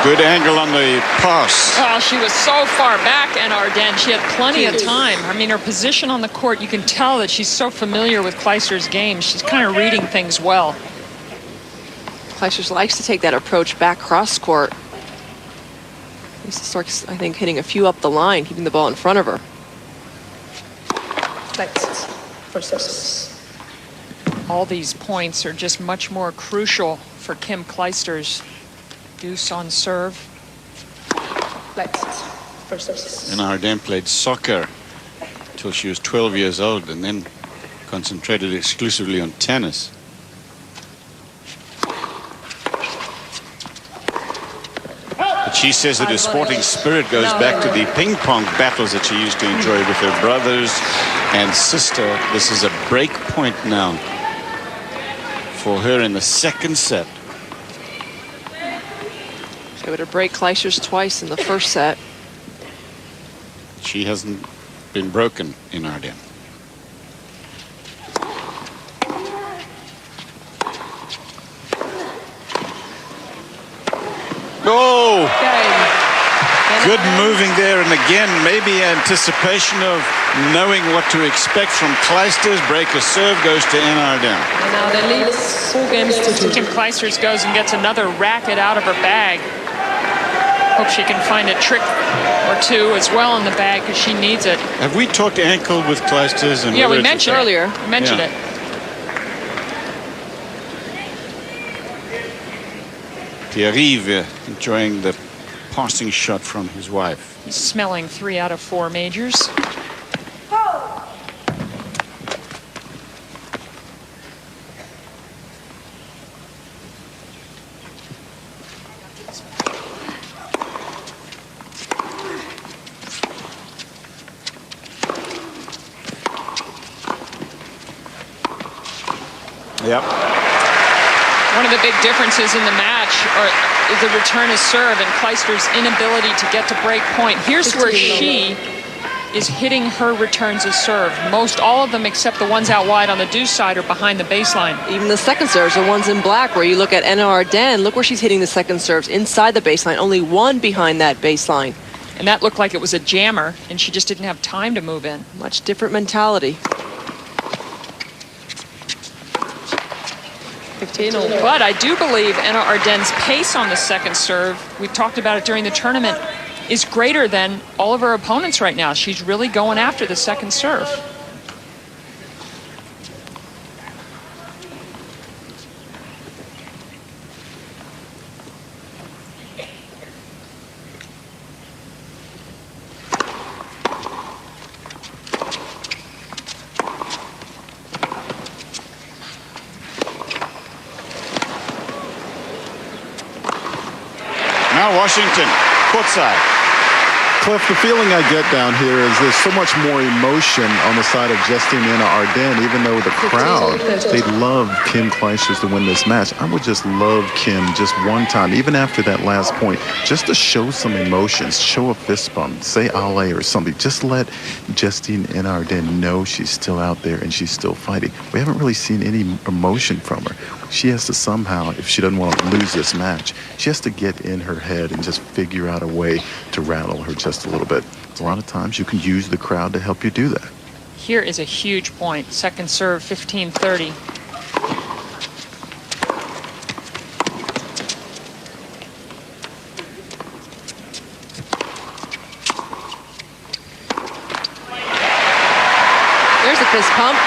Good angle on the pass. Oh, she was so far back, Anna Ardenne. She had plenty of time. I mean, her position on the court, you can tell that she's so familiar with Clijsters' game. She's kind of reading things well. Clijsters likes to take that approach back cross court. He starts, I think, hitting a few up the line, keeping the ball in front of her. All these points are just much more crucial for Kim Clijsters. Deuce on serve. And Ardenne played soccer till she was 12 years old and then concentrated exclusively on tennis. But she says that her sporting spirit goes back to the ping pong battles that she used to enjoy with her brothers and sister. This is a break point now for her in the second set. They would have break Clijsters twice in the first set. She hasn't been broken in Ardenne. Oh! Good moving there, and again, maybe anticipation of knowing what to expect from Clijsters. Break a serve goes to Anna Ardenne. And now they lead 4 games to 2. Kim Clijsters goes and gets another racket out of her bag. Hope she can find a trick or two as well in the bag because she needs it. Have we talked ankle with Clijsters? And yeah, we mentioned earlier. We mentioned it. Pierre-Yves enjoying the passing shot from his wife. He's smelling 3 out of 4 majors. Yep. One of the big differences in the match is the return of serve and Clijsters' inability to get to break point. Here's where she is hitting her returns of serve. Most all of them except the ones out wide on the deuce side are behind the baseline. Even the second serves, the ones in black, where you look at Anna Ardenne, look where she's hitting the second serves, inside the baseline, only one behind that baseline. And that looked like it was a jammer, and she just didn't have time to move in. Much different mentality. 15-all. But I do believe Anna Ardenne's pace on the second serve, we talked about it during the tournament, is greater than all of her opponents right now. She's really going after the second serve. Now Washington, courtside. Cliff, the feeling I get down here is there's so much more emotion on the side of Justine Henin-Ardenne, even though the crowd, they love Kim Clijsters to win this match. I would just love Kim just one time, even after that last point, just to show some emotions, show a fist bump, say Ale or something. Just let Justine Henin-Ardenne know she's still out there and she's still fighting. We haven't really seen any emotion from her. She has to somehow, if she doesn't want to lose this match, she has to get in her head and just figure out a way to rattle her just a little bit. A lot of times you can use the crowd to help you do that. Here is a huge point. Second serve, 15-30. There's a fist pump.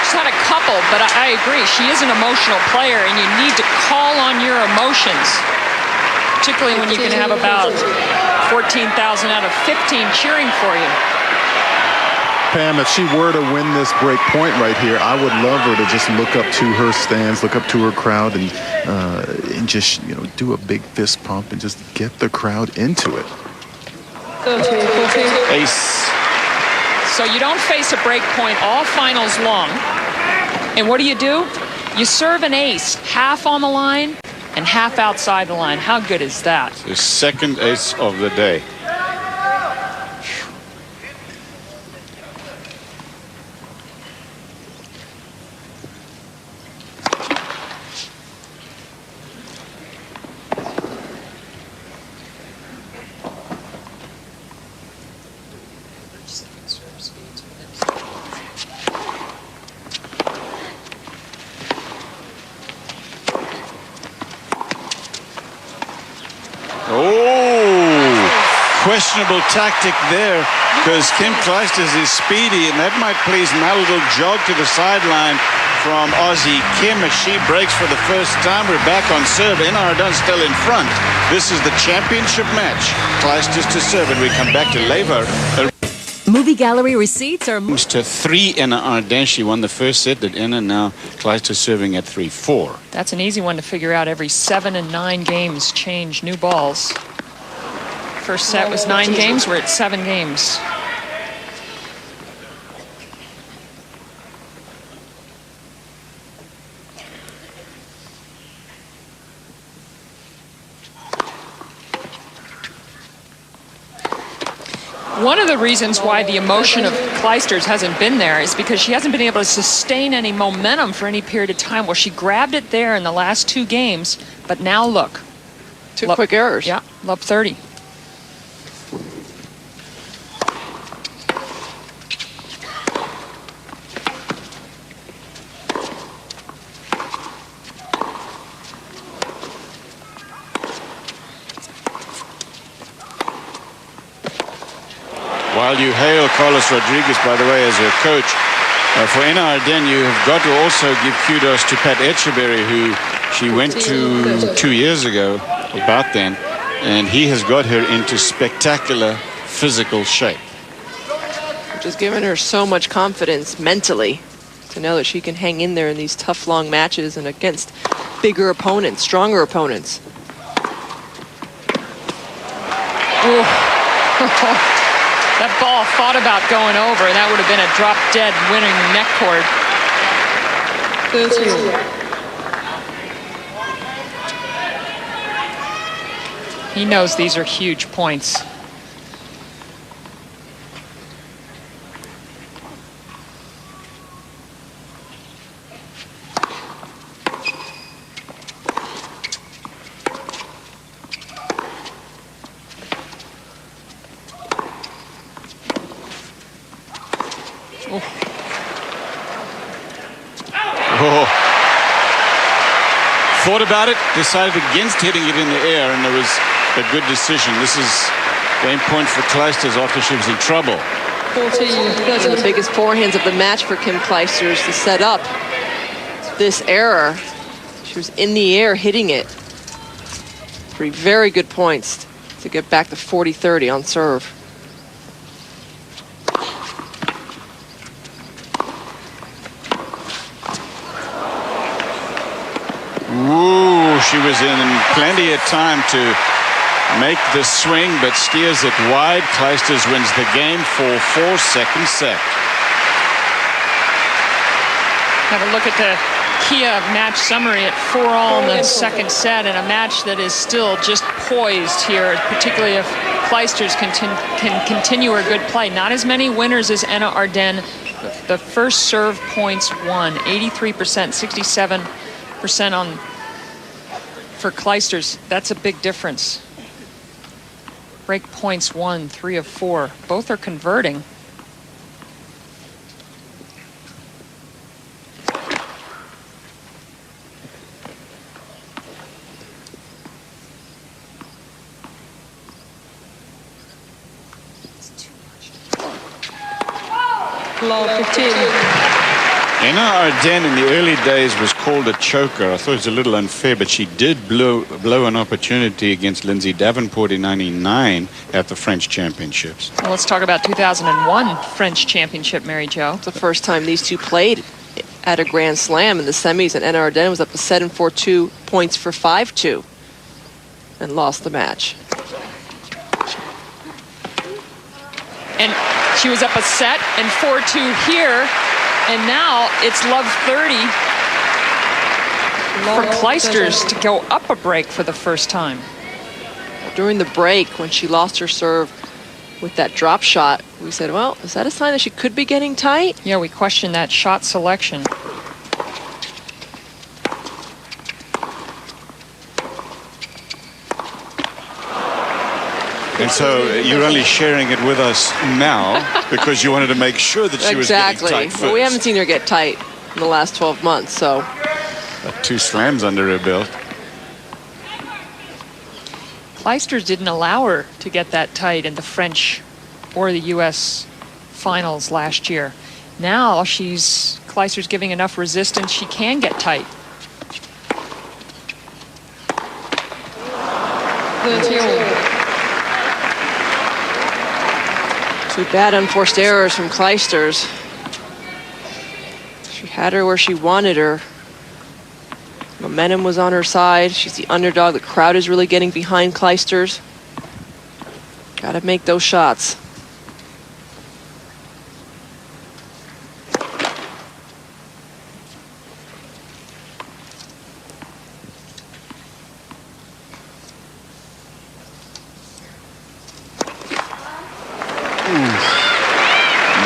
She's had a couple, but I agree. She is an emotional player, and you need to call on your emotions, particularly when you can have about 14,000 out of 15 cheering for you. Pam, if she were to win this break point right here, I would love her to just look up to her stands, look up to her crowd, and just, you know, do a big fist pump and just get the crowd into it. Ace. So you don't face a break point all finals long. And what do? You serve an ace, half on the line and half outside the line. How good is that? The second ace of the day. Questionable tactic there, because Kim Clijsters is speedy, and that might please Mal. A little jog to the sideline from Aussie Kim as she breaks for the first time. We're back on serve. Henin-Ardenne still in front. This is the championship match. Clijsters to serve, and we come back to Lever. Movie gallery receipts are To 3 Henin-Ardenne. She won the first set. That Henin now Clijsters serving at 3-4. That's an easy one to figure out. Every 7 and 9 games change new balls. First set was 9 games. We're at 7 games. One of the reasons why the emotion of Clijsters hasn't been there is because she hasn't been able to sustain any momentum for any period of time. Well, she grabbed it there in the last 2 games, but now look. 2 quick errors. Yeah, love 30. While you hail Carlos Rodriguez, by the way, as your coach, for Henin-Ardenne, you have got to also give kudos to Pat Etcheberry, who she went to 2 years ago, about then, and he has got her into spectacular physical shape. Which has given her so much confidence mentally to know that she can hang in there in these tough, long matches and against bigger opponents, stronger opponents. That ball thought about going over, and that would have been a drop-dead winning neck cord. He knows these are huge points. Thought about it, decided against hitting it in the air, and it was a good decision. This is game point for Clijsters after she was in trouble. Those are the biggest forehands of the match for Kim Clijsters to set up this error. She was in the air hitting it. 3 very good points to get back to 40-30 on serve. Ooh, she was in plenty of time to make the swing, but steers it wide. Clijsters wins the game 4-4, second set. Have a look at the Kia match summary at 4-all in the second set, and a match that is still just poised here, particularly if Clijsters can continue her good play. Not as many winners as Anna Ardenne. The first serve points won, 83%, 67% on for Clijsters. That's a big difference. Break points won, 3 of 4. Both are converting. Love 15. Anna Ardenne in the early days was called a choker. I thought it was a little unfair, but she did blow an opportunity against Lindsay Davenport in '99 at the French Championships. Well, let's talk about 2001 French Championship, Mary Jo. It's the first time these two played at a Grand Slam in the semis, and Anna Ardenne was up a set and 4-2 points for 5-2 and lost the match. And she was up a set and 4-2 here, and now it's love 30 for Clijsters to go up a break for the first time. During the break, when she lost her serve with that drop shot, we said, well, is that a sign that she could be getting tight? Yeah, we questioned that shot selection. And so you're only sharing it with us now because you wanted to make sure that she was getting tight first. Well, we haven't seen her get tight in the last 12 months, so. 2 slams under her belt. Clijsters didn't allow her to get that tight in the French or the U.S. finals last year. Now Clijsters giving enough resistance, she can get tight. Too bad unforced errors from Clijsters. She had her where she wanted her. Momentum was on her side. She's the underdog. The crowd is really getting behind Clijsters. Got to make those shots.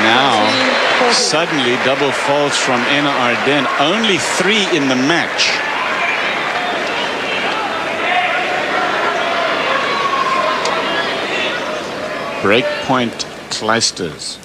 Now, suddenly double faults from Anna Ardenne. Only 3 in the match. Break point Clijsters.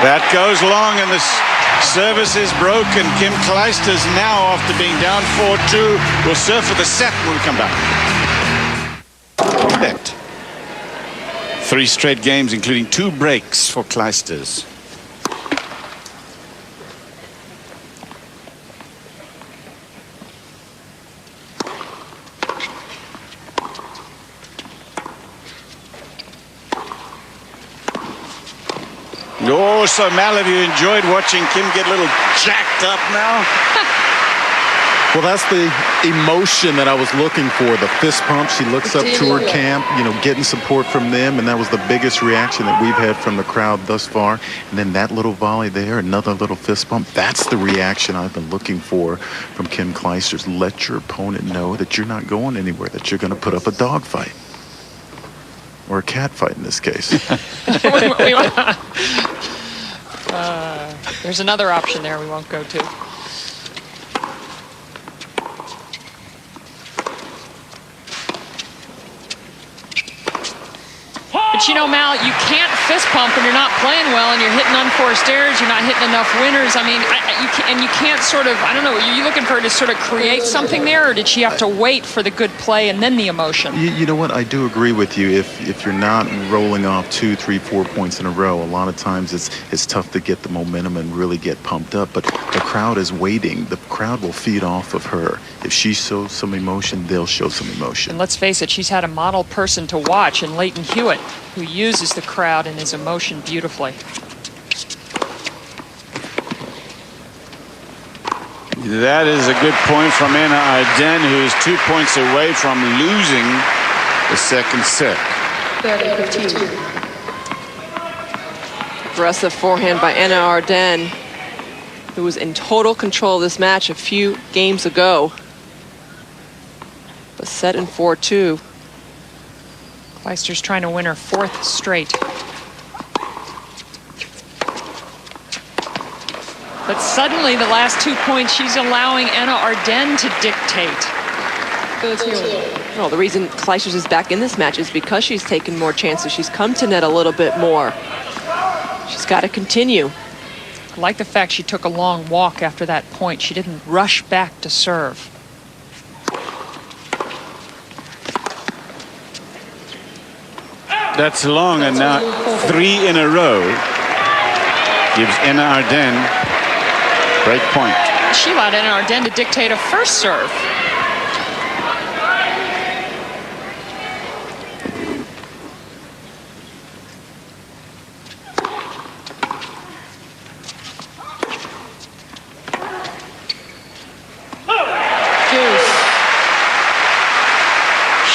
That goes long, and the service is broken. Kim Clijsters now, after being down 4-2, will serve for the set when we come back. 3 straight games, including 2 breaks for Clijsters. Oh, so Mal, have you enjoyed watching Kim get a little jacked up now? Well, that's the emotion that I was looking for, the fist pump. She looks up to her camp, getting support from them, and that was the biggest reaction that we've had from the crowd thus far. And then that little volley there, another little fist pump. That's the reaction I've been looking for from Kim Clijsters. Let your opponent know that you're not going anywhere, that you're going to put up a dog fight. Or a cat fight in this case. There's another option there we won't go to. But you know, Mal, you can't fist pump when you're not playing well and you're hitting unforced errors, you're not hitting enough winners. I mean, you can't sort of, I don't know, are you looking for her to sort of create something there, or did she have to wait for the good play and then the emotion? You know what? I do agree with you. If you're not rolling off 2, 3, 4 points in a row, a lot of times it's tough to get the momentum and really get pumped up. But the crowd is waiting. The crowd will feed off of her. If she shows some emotion, they'll show some emotion. And let's face it, she's had a model person to watch in Leighton Hewitt, who uses the crowd and his emotion beautifully. That is a good point from Anna Arden, who's 2 points away from losing the second set. 30-15. Aggressive forehand by Anna Arden, who was in total control of this match a few games ago. But set in 4-2. Clijsters trying to win her 4th straight. But suddenly, the last 2 points, she's allowing Anna Arden to dictate. Well, the reason Clijsters is back in this match is because she's taken more chances. She's come to net a little bit more. She's got to continue. I like the fact she took a long walk after that point. She didn't rush back to serve. That's long, and now 3 in a row gives Anna Arden break point. She allowed Anna Arden to dictate a first serve.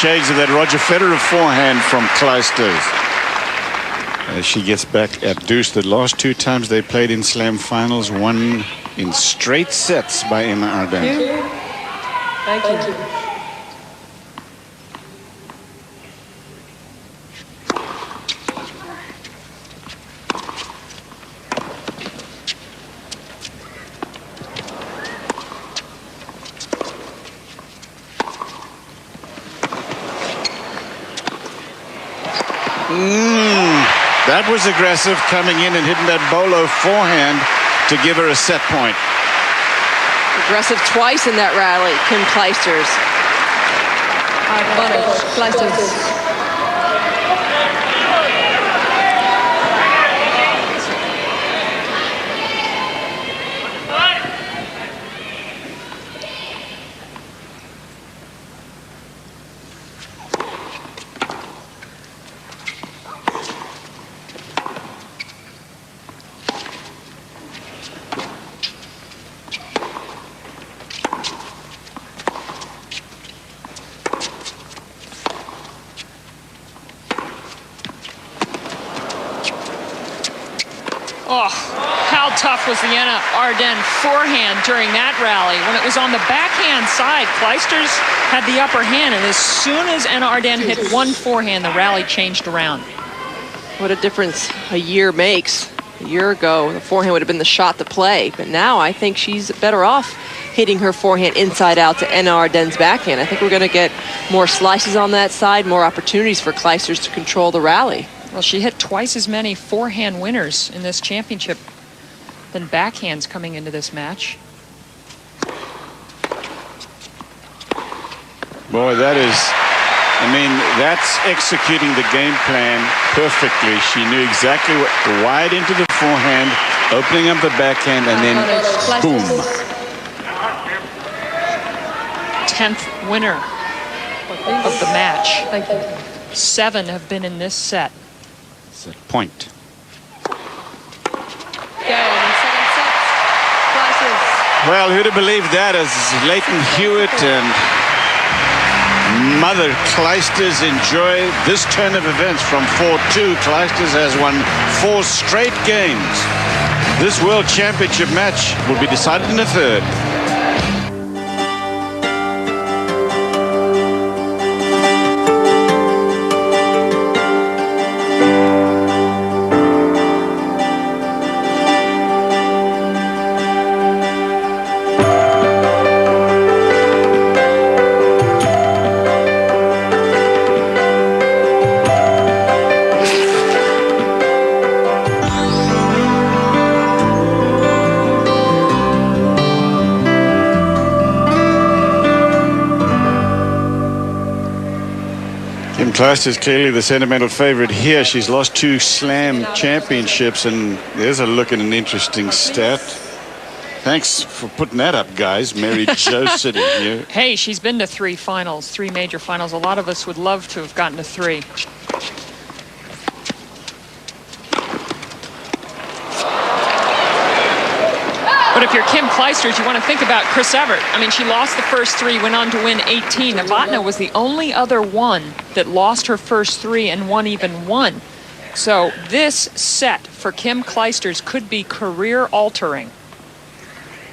Shades of that Roger Federer forehand from Clijsters. As she gets back at deuce. The last 2 times they played in Slam finals, won in straight sets by Anna Arden. Thank you. That was aggressive, coming in and hitting that bolo forehand to give her a set point. Aggressive twice in that rally, Kim Clijsters. Clijsters. Oh, how tough was the Anna Arden forehand during that rally. When it was on the backhand side, Clijsters had the upper hand, and as soon as Anna Arden hit one forehand, the rally changed around. What a difference a year makes. A year ago, the forehand would have been the shot to play, but now I think she's better off hitting her forehand inside out to Anna Arden's backhand. I think we're going to get more slices on that side, more opportunities for Clijsters to control the rally. Well, she hit twice as many forehand winners in this championship than backhands coming into this match. Boy, that is, I mean, that's executing the game plan perfectly. She knew exactly what, wide into the forehand, opening up the backhand, and then boom. 10th winner of the match. 7 have been in this set. Set point. Well, who'd have believed that, as Leighton Hewitt and Mother Clijsters enjoy this turn of events from 4-2. Clijsters has won 4 straight games. This World Championship match will be decided in the 3rd. Clijsters clearly the sentimental favorite here. She's lost 2 slam championships, and there's a look at an interesting stat. Thanks for putting that up, guys. Mary Jo sitting here. Hey, she's been to 3 finals, 3 major finals. A lot of us would love to have gotten to 3. But if you're Kim Clijsters, you want to think about Chris Evert. I mean, she lost the first 3, went on to win 18. Novotná was the only other one that lost her first 3 and won even 1. So this set for Kim Clijsters could be career-altering.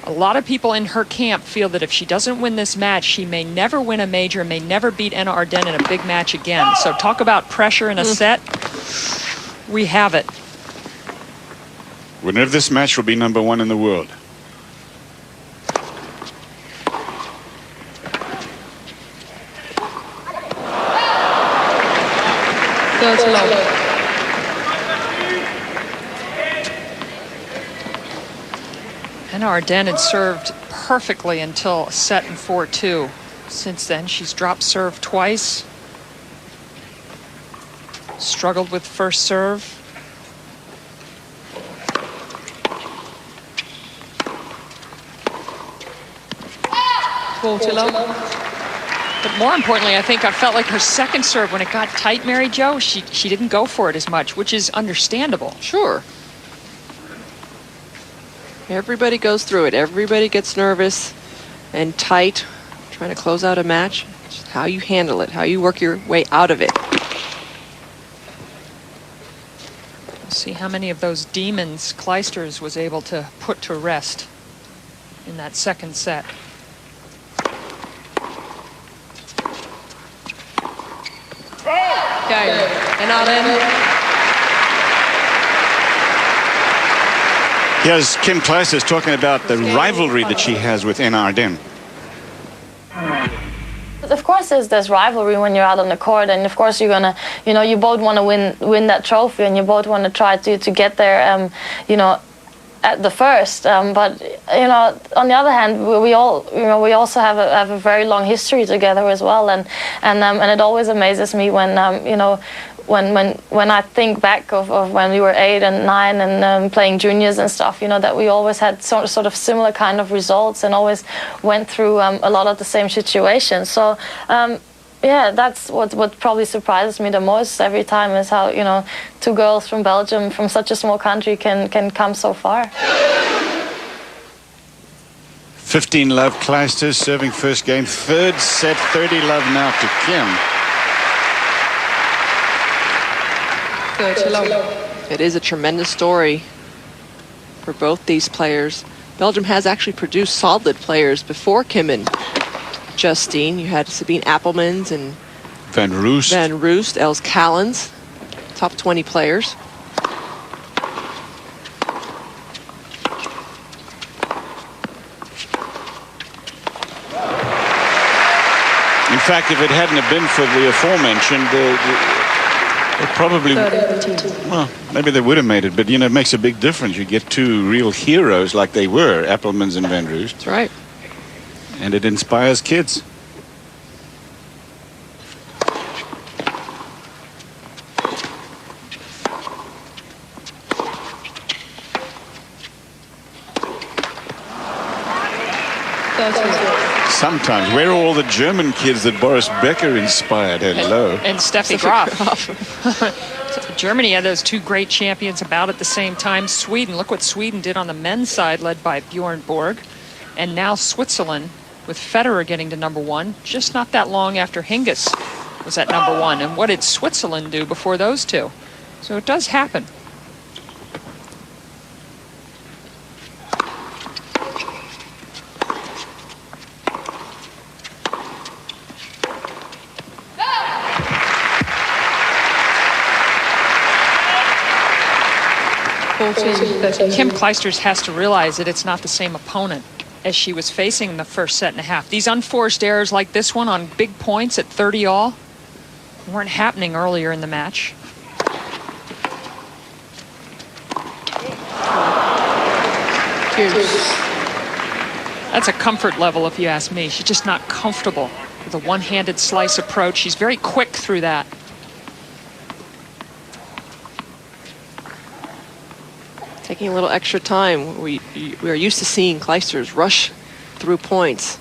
A lot of people in her camp feel that if she doesn't win this match, she may never win a major, may never beat Anna Ardenne in a big match again. So talk about pressure in a set. We have it. Winner of this match will be number 1 in the world. Goes low. Anna Ardenne had served perfectly until a set in 4-2. Since then, she's dropped serve twice. Struggled with first serve. Ball too low. But more importantly, I think I felt like her second serve, when it got tight, Mary Jo, she didn't go for it as much, which is understandable. Sure. Everybody goes through it. Everybody gets nervous and tight trying to close out a match. It's how you handle it, how you work your way out of it. We'll see how many of those demons Clijsters was able to put to rest in that second set. Okay. And now then. Here's Kim Clijsters talking about the rivalry that she has with Anna Ardenne. Of course, there's rivalry when you're out on the court, and of course you're gonna, you both want to win that trophy, and you both want to try to get there, at the first. But on the other hand, we also have a very long history together as well, and it always amazes me when when I think back of when we were 8 and 9 and playing juniors and stuff, that we always had sort of similar kind of results and always went through a lot of the same situations. So yeah, that's what probably surprises me the most every time, is how 2 girls from Belgium, from such a small country, can come so far. 15-love Clijsters serving first game, third set, 30-love now to Kim. It is a tremendous story for both these players. Belgium has actually produced solid players before Kim and Justine. You had Sabine Appelmans and Van Roost, Els Callens, top 20 players. In fact, if it hadn't have been for the aforementioned, probably, well, maybe they would have made it, but it makes a big difference. You get 2 real heroes like they were, Appelmans and Van Roost. That's right. And it inspires kids. Sometimes. Where are all the German kids that Boris Becker inspired? Hello. And Steffi Graf. Germany had those 2 great champions about at the same time. Sweden, look what Sweden did on the men's side, led by Bjorn Borg. And now Switzerland, with Federer getting to number 1, just not that long after Hingis was at number 1. And what did Switzerland do before those 2? So it does happen. Kim Clijsters has to realize that it's not the same opponent as she was facing in the first set and a half. These unforced errors like this one on big points at 30 all weren't happening earlier in the match. That's a comfort level, if you ask me. She's just not comfortable with a one-handed slice approach. She's very quick through that. taking a little extra time. We are used to seeing Clijsters rush through points.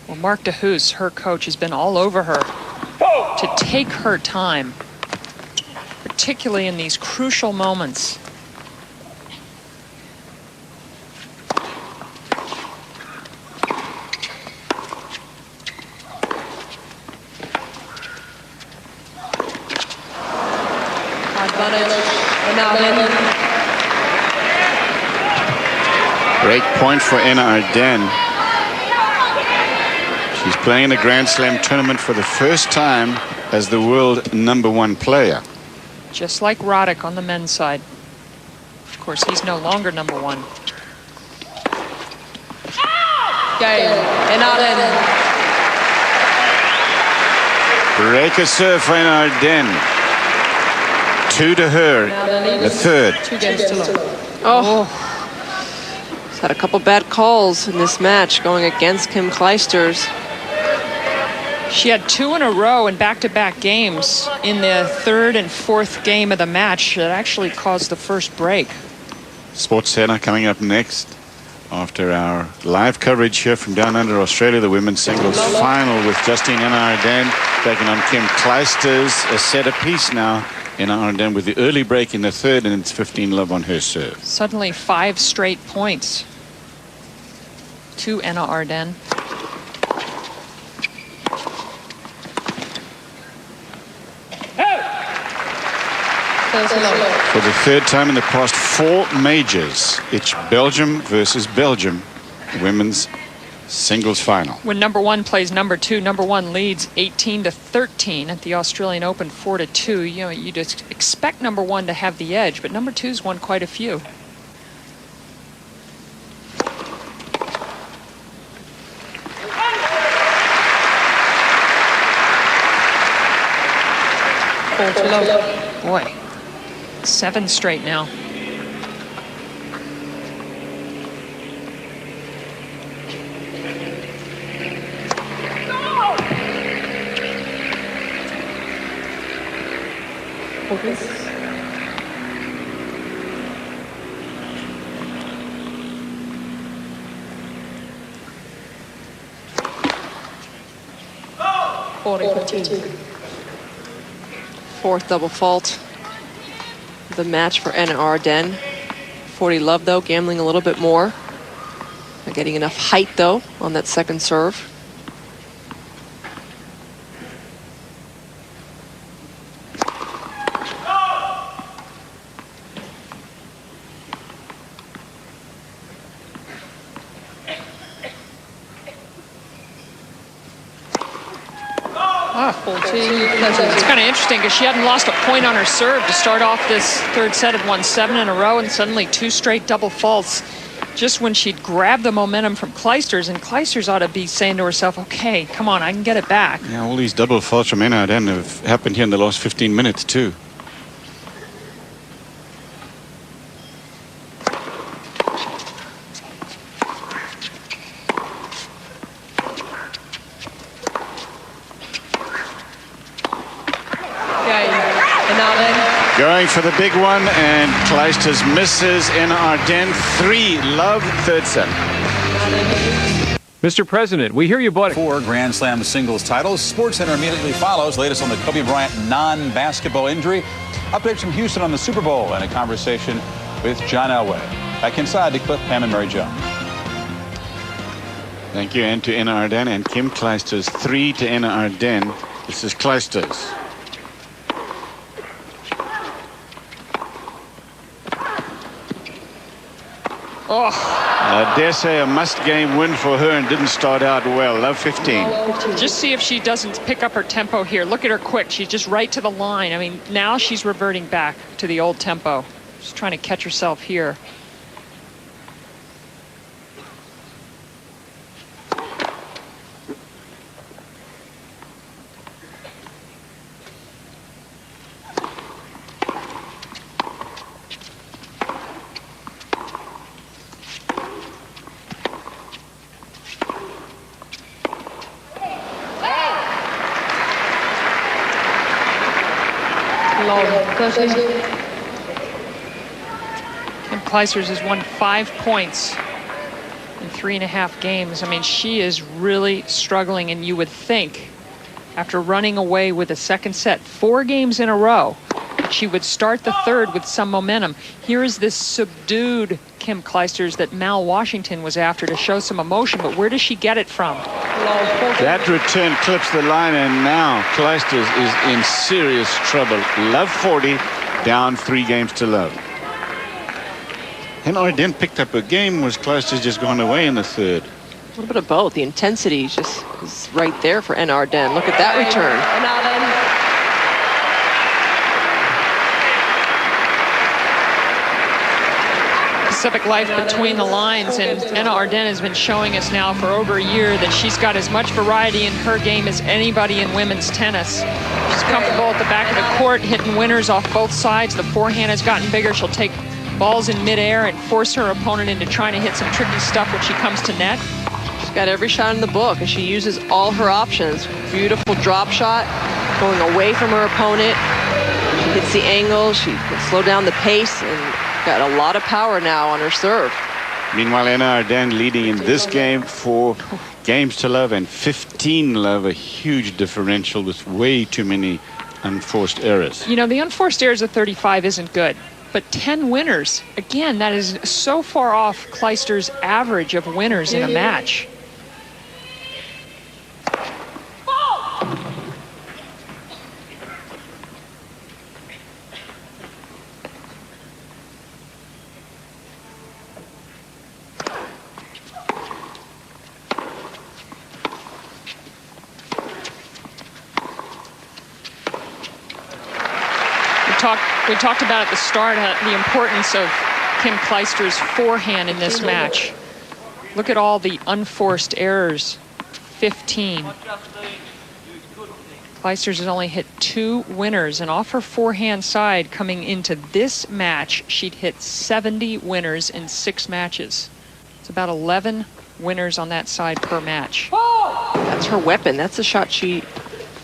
Well, Mark DeHoos, her coach, has been all over her to take her time, particularly in these crucial moments. Break point for Anna Arden. She's playing the Grand Slam tournament for the first time as the world #1 player. Just like Roddick on the men's side. Of course, he's no longer #1. Break a serve for Anna Arden. 2 to her. The third. Oh. She's had a couple bad calls in this match going against Kim Clijsters. She had 2 in a row in back-to-back games in the 3rd and 4th game of the match that actually caused the first break. Sports Center coming up next after our live coverage here from down under Australia, the women's singles final with Justine Anna Arden taking on Kim Clijsters. A set apiece now. Anna Arden with the early break in the 3rd, and it's 15-love on her serve. Suddenly 5 straight points to Anna Arden. For the 3rd time in the past 4 majors, it's Belgium versus Belgium, women's singles final. When #1 plays #2, #1 leads 18-13 at the Australian Open, 4-2. You know, you just expect #1 to have the edge, but #2's won quite a few. Boy, 7 straight now. Fourth double fault. The match for Anna Arden. 40-love though, gambling a little bit more. Not getting enough height though on that second serve. It's kind of interesting because she hadn't lost a point on her serve to start off this 3rd set, had won 7 in a row, and suddenly 2 straight double faults just when she'd grabbed the momentum from Clijsters, and Clijsters ought to be saying to herself, okay, come on, I can get it back. Yeah, all these double faults from Anna Arden have happened here in the last 15 minutes too. Going for the big one, and Clijsters misses. Anna Arden, 3-love, 3rd set. Mr. President, we hear you bought 4 Grand Slam singles titles. SportsCenter immediately follows. Latest on the Kobe Bryant non-basketball injury. Updates from Houston on the Super Bowl and a conversation with John Elway. Back inside to Cliff, Pam, and Mary Jo. Thank you, and to Anna Arden and Kim Clijsters. 3 to Anna Arden. This is Clijsters. I dare say a must-game win for her, and didn't start out well. Love 15. Just see if she doesn't pick up her tempo here. Look at her quick. She's just right to the line. I mean, now she's reverting back to the old tempo. She's trying to catch herself here. Clijsters has won 5 points in 3.5 games. I mean, she is really struggling, and you would think after running away with a second set 4 games in a row, she would start the third with some momentum. Here is this subdued Kim Clijsters that Mal Washington was after to show some emotion, but where does she get it from? That return clips the line, and now Clijsters is in serious trouble. Love 40, down 3 games to love. And Arden picked up a game. Was Clijsters just gone away in the third? A little bit of both. The intensity just is right there for En Arden. Look at that return. Pacific Life between the lines, and Anna Arden has been showing us now for over a year that she's got as much variety in her game as anybody in women's tennis. She's comfortable at the back of the court, hitting winners off both sides. The forehand has gotten bigger. She'll take balls in midair and force her opponent into trying to hit some tricky stuff when she comes to net. She's got every shot in the book, and she uses all her options. Beautiful drop shot, going away from her opponent. She hits the angle, she can slow down the pace, and got a lot of power now on her serve. Meanwhile, Anna Arden leading in this game 4 games to love and 15 love, a huge differential with way too many unforced errors. You know, the unforced errors of 35 isn't good, but 10 winners, again, that is so far off Clijsters' average of winners in a match. We talked about at the start the importance of Kim Clijsters' forehand in this match. Look at all the unforced errors, 15. Clijsters has only hit 2 winners, and off her forehand side coming into this match, she'd hit 70 winners in 6 matches. It's about 11 winners on that side per match. That's her weapon. That's the shot she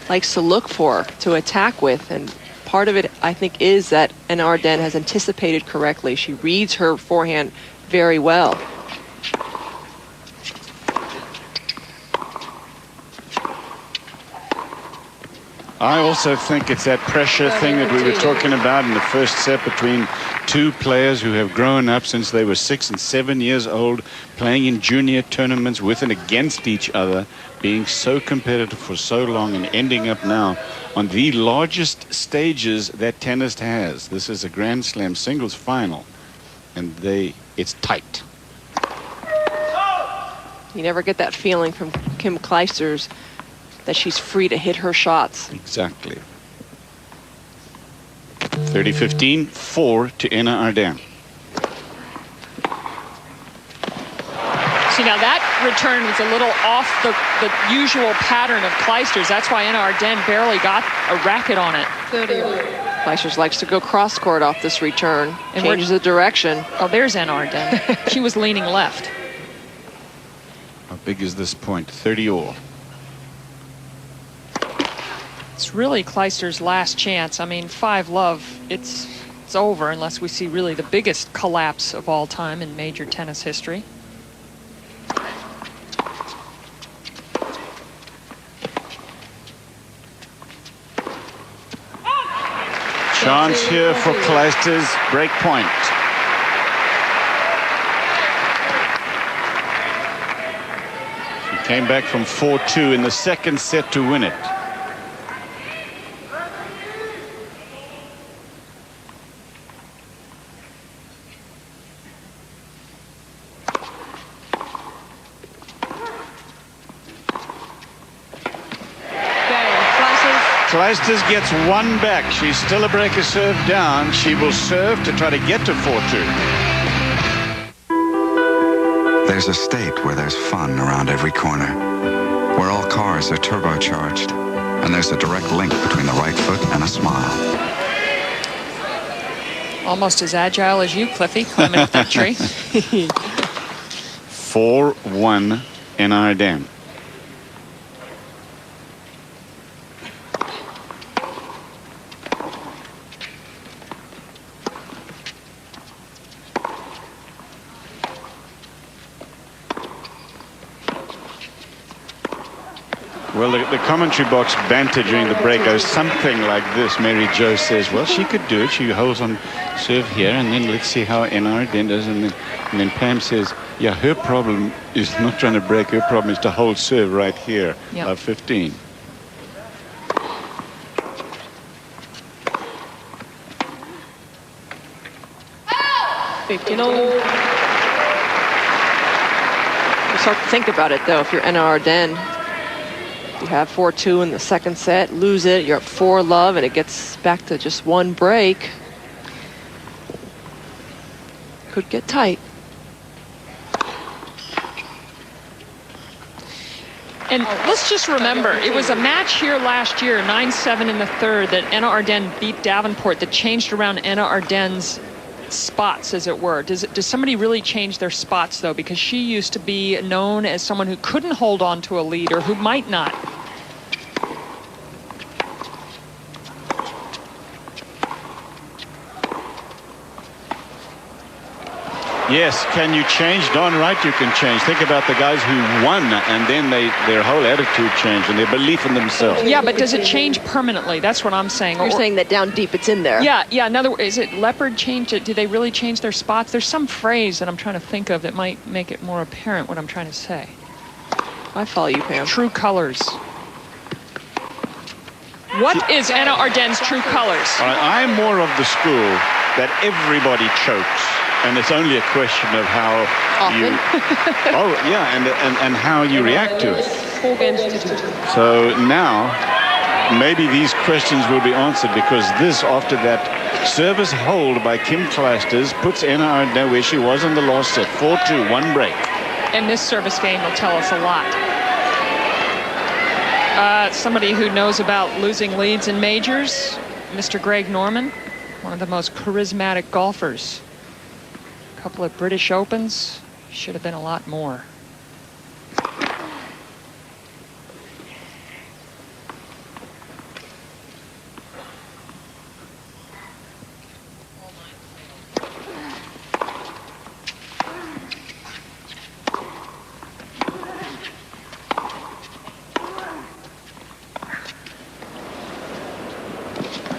likes to look for, to attack with, and part of it, I think, is that En Arden has anticipated correctly. She reads her forehand very well. I also think it's that pressure thing that we were talking about in the first set between 2 players who have grown up since they were 6 and 7 years old, playing in junior tournaments with and against each other, being so competitive for so long and ending up now on the largest stages that tennis has. This is a Grand Slam singles final, and it's tight. You never get that feeling from Kim Clijsters that she's free to hit her shots. Exactly. 30-15, 4 to Anna Arden. See, now that return was a little off the usual pattern of Clijsters. That's why Anna Arden barely got a racket on it. Clijsters likes to go cross court off this return. And changes the direction. Oh, there's Anna Arden. She was leaning left. How big is this point? 30-all. It's really Clijsters' last chance. I mean, 5-love, it's over unless we see really the biggest collapse of all time in major tennis history. Chance here for Clijsters, break point. She came back from 4-2 in the second set to win it. Clijsters gets 1 back. She's still a breaker serve down. She will serve to try to get to 4-2. There's a state where there's fun around every corner, where all cars are turbocharged, and there's a direct link between the right foot and a smile. Almost as agile as you, Cliffy, climbing up that tree. 4-1 in Arden. Well, the commentary box banter during the break goes something like this. Mary Jo says, well, she could do it. She holds on serve here, and then let's see how Anna Ardern does. And then Pam says, yeah, her problem is not trying to break. Her problem is to hold serve right here. Yep. 15. You start to think about it, though. If you're Anna Ardern, you have 4-2 in the second set, lose it, you're up 4-love, and it gets back to just one break. Could get tight. And let's just remember, it was a match here last year, 9-7 in the third, that Anna Ardern beat Davenport, that changed around Anna Ardern's spots, as it were. Does somebody really change their spots, though? Because she used to be known as someone who couldn't hold on to a lead, or who might not. Yes, can you change? Darn right you can change. Think about the guys who won, and then their whole attitude changed and their belief in themselves. Yeah, but does it change permanently? That's what I'm saying. You're saying that down deep it's in there. Yeah. In other words, is it Leopard changed it? Do they really change their spots? There's some phrase that I'm trying to think of that might make it more apparent what I'm trying to say. I follow you, Pam. True colors. What is Anna Ardern's true colors? I'm more of the school that everybody chokes. And it's only a question of how you... Oh, yeah, and how you react to it. So now, maybe these questions will be answered, because this, after that service hold by Kim Clijsters, puts Anna Ardern where she was in the last set. 4-2, one break. And this service game will tell us a lot. Somebody who knows about losing leads in majors, Mr. Greg Norman, one of the most charismatic golfers. Couple of British Opens, should have been a lot more.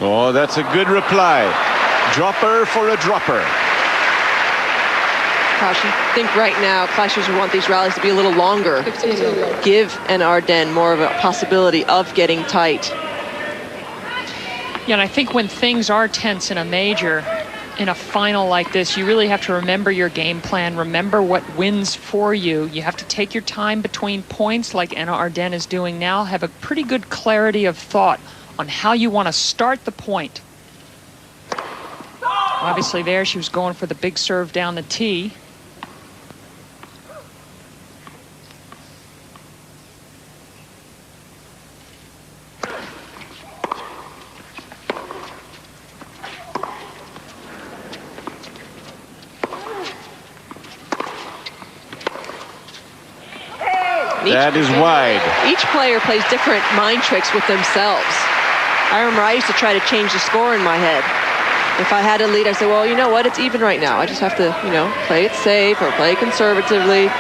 Oh, that's a good reply. Dropper for a dropper. Gosh, you think right now Clijsters would want these rallies to be a little longer. Give Anna Ardern more of a possibility of getting tight. Yeah, and I think when things are tense in a major, in a final like this, you really have to remember your game plan, remember what wins for you. You have to take your time between points like Anna Ardern is doing now, have a pretty good clarity of thought on how you want to start the point. Obviously there she was going for the big serve down the tee. That is wide. Each player plays different mind tricks with themselves. I remember I used to try to change the score in my head. If I had a lead, I said, well, you know what? It's even right now. I just have to, play it safe or play conservatively.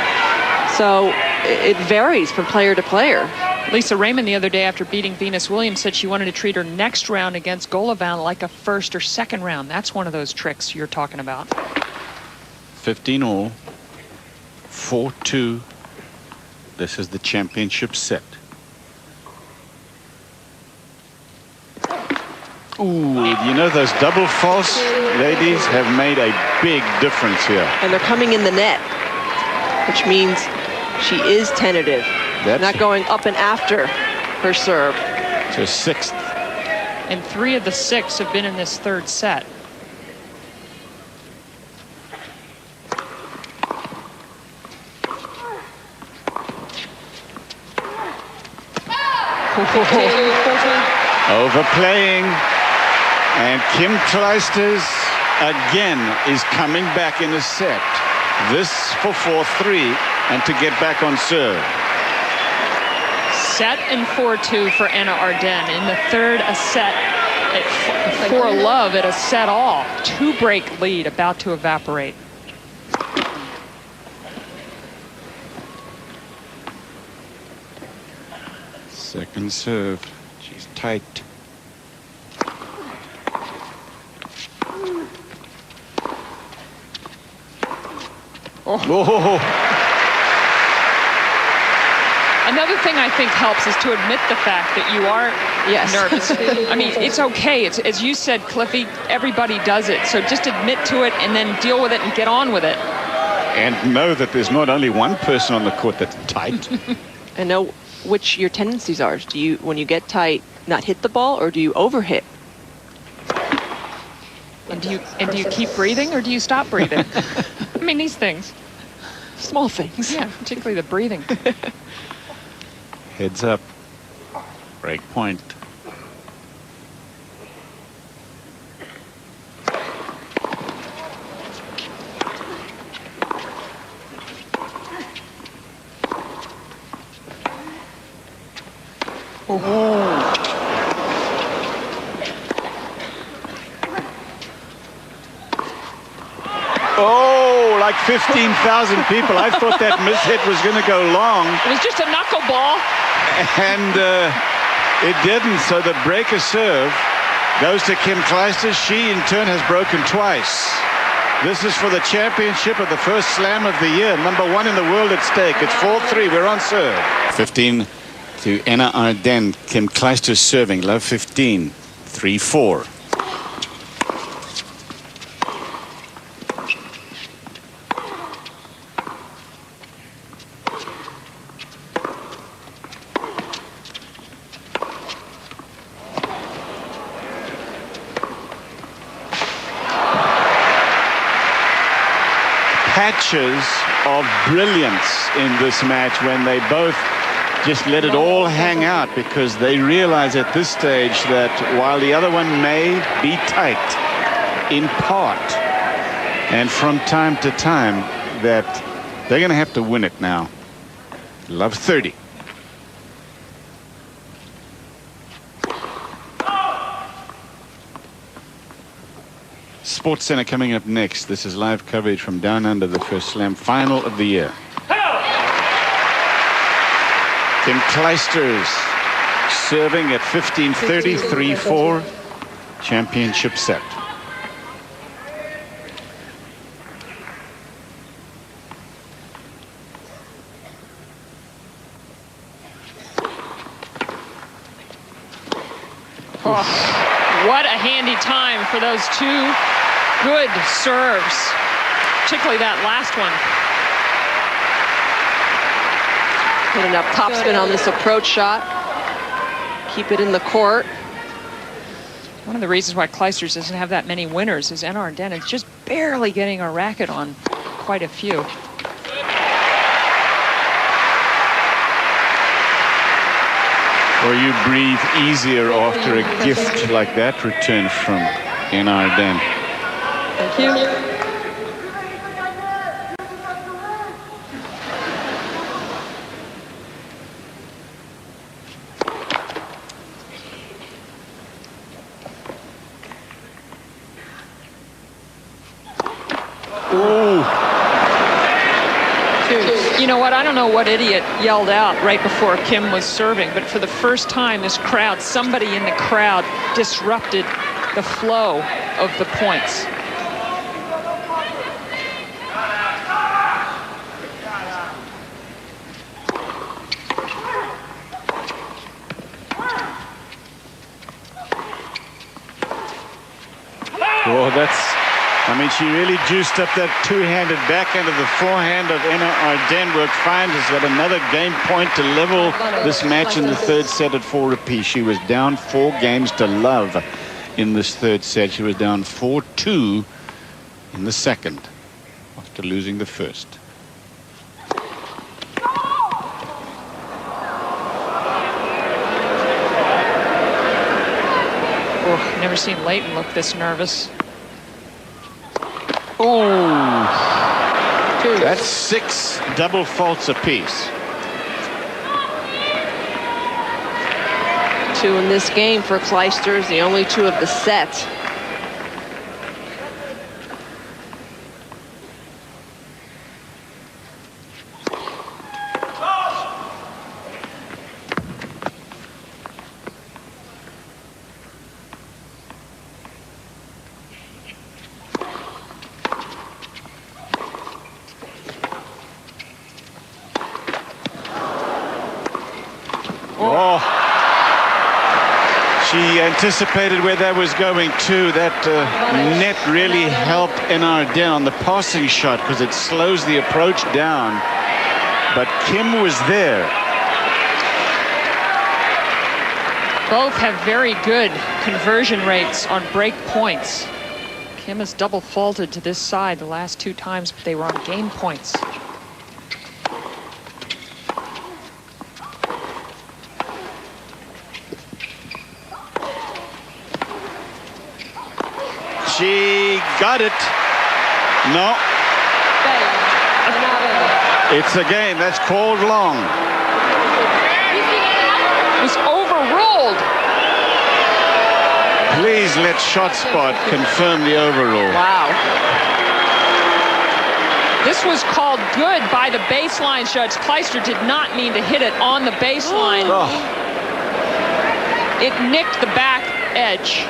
So it varies from player to player. Lisa Raymond the other day after beating Venus Williams said she wanted to treat her next round against Golovin like a first or second round. That's one of those tricks you're talking about. 15 all. 4-2. This is the championship set. Ooh, those double false ladies have made a big difference here. And they're coming in the net, which means she is tentative. Not going up and after her serve. So sixth. And 3 of the 6 have been in this third set. Overplaying. And Kim Clijsters again is coming back in a set. This for 4-3 and to get back on serve. Set and 4-2 for Anna Ardern. In the third, a set at 4-love at a set all. 2-break lead about to evaporate. Second serve. She's tight. Oh. Another thing I think helps is to admit the fact that you are nervous. I mean, it's okay. It's, as you said, Cliffy, everybody does it. So just admit to it and then deal with it and get on with it. And know that there's not only one person on the court that's tight. And know which your tendencies are. Do you, when you get tight, not hit the ball, or do you overhit? And do you keep breathing, or do you stop breathing? I mean, these things. Small things. Yeah, particularly the breathing. Heads up. Break point. Oh, like 15,000 people. I thought that mishit was going to go long. It was just a knuckleball. And it didn't. So the breaker serve goes to Kim Clijsters. She, in turn, has broken twice. This is for the championship of the first slam of the year. Number 1 in the world at stake. It's 4-3. We're on serve. 15 to Anna Arden. Kim Clijsters serving. Love 15. 3-4. Patches of brilliance in this match when they both just let it all hang out, because they realize at this stage that while the other one may be tight in part and from time to time, that they're going to have to win it now. Love 30. Sports Center coming up next. This is live coverage from down under, the first slam final of the year. Kim Clijsters serving at 15-30, 3-4, championship set. Oh, what a handy time for those two good serves, particularly that last one. Putting up topspin on this approach shot. Keep it in the court. One of the reasons why Clijsters doesn't have that many winners is Anna Arden is just barely getting a racket on quite a few. Or you breathe easier after a gift like that return from Anna Arden. Thank you. You know what? I don't know what idiot yelled out right before Kim was serving, but for the first time, this crowd, somebody in the crowd disrupted the flow of the points. Oh, I mean, she really juiced up that two-handed backhand of the forehand of Anna Arden. Worked fine. Has got another game point to level this match in the third set at 4 apiece. She was down 4 games to love in this third set. She was down 4-2 in the second after losing the first. Oh, never seen Leighton look this nervous. Oh, that's 6 double faults apiece. 2 in this game for Clijsters, the only 2 of the set. She anticipated where that was going too. That net really helped Enarden on the passing shot because it slows the approach down. But Kim was there. Both have very good conversion rates on break points. Kim has double faulted to this side the last 2 times, but they were on game points. She got it. No. It's a game. That's called long. It was overruled. Please let ShotSpot confirm the overrule. Wow. This was called good by the baseline judge. Kleister did not mean to hit it on the baseline. Oh. It nicked the back edge.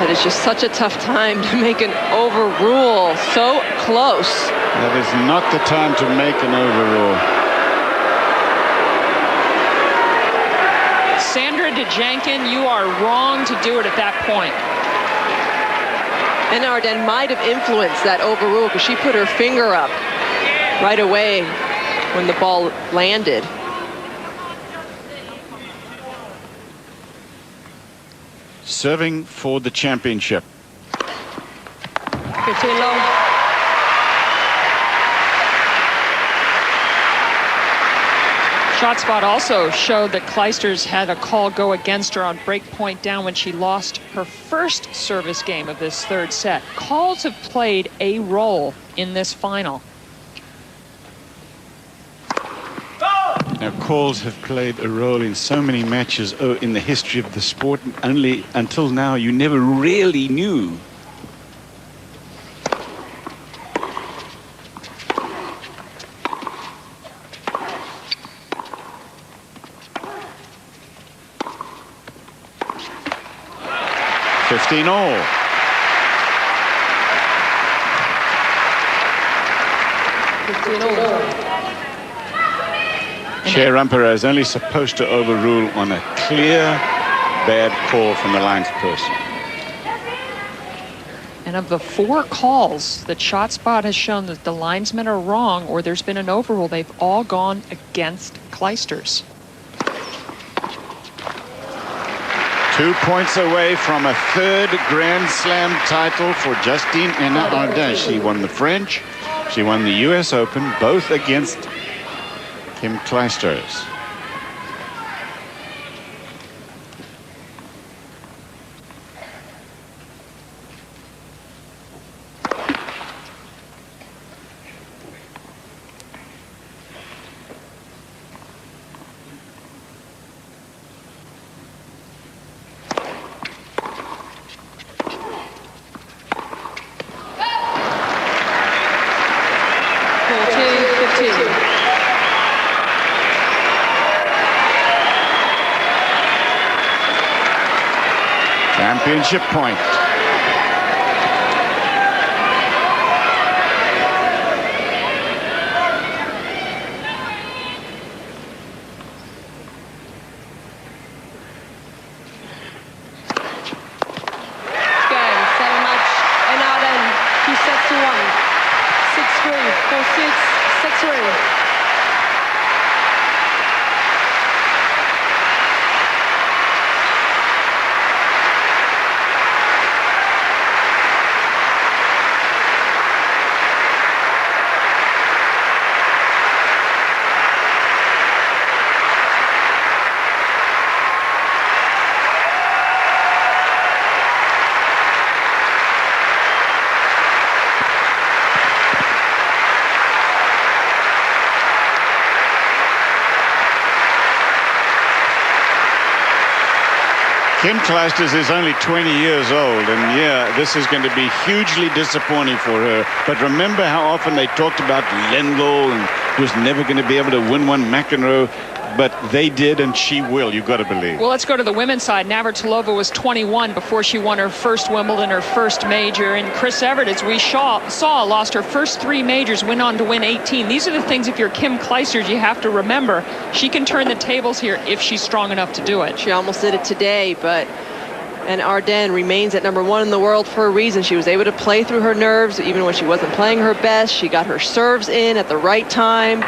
That is just such a tough time to make an overrule. So close. That is not the time to make an overrule. Sandra DeJankin, you are wrong to do it at that point. Enarden might have influenced that overrule because she put her finger up right away when the ball landed. Serving for the championship. 15 long. ShotSpot also showed that Kleisters had a call go against her on break point down when she lost her first service game of this 3rd set. Calls have played a role in this final. Now, calls have played a role in so many matches in the history of the sport. Only until now, you never really knew. All. Chair umpire is only supposed to overrule on a clear bad call from the linesperson. And of the 4 calls that ShotSpot has shown that the linesmen are wrong or there's been an overrule, they've all gone against Kleisters. 2 points away from a 3rd Grand Slam title for Justine Enarden. She won the French, she won the US Open, both against Kim Kleisters. Championship point. Game, 7 match. Enarden, 2 sets to 1. 6-3, 4-6, 6-3. Kim Kleisters is only 20 years old, and yeah, this is going to be hugely disappointing for her. But remember how often they talked about Lendl and he was never going to be able to win one. McEnroe. but they did, and she will. You've got to believe. Well, let's go to the women's side. Navratilova was 21 before she won her first Wimbledon, her first major. And Chris Evert, as we saw, lost her first 3 majors, went on to win 18. These are the things, if you're Kim Clijsters, you have to remember. She can turn the tables here if she's strong enough to do it. She almost did it today, but Anna Ardern remains at number 1 in the world for a reason. She was able to play through her nerves even when she wasn't playing her best. She got her serves in at the right time,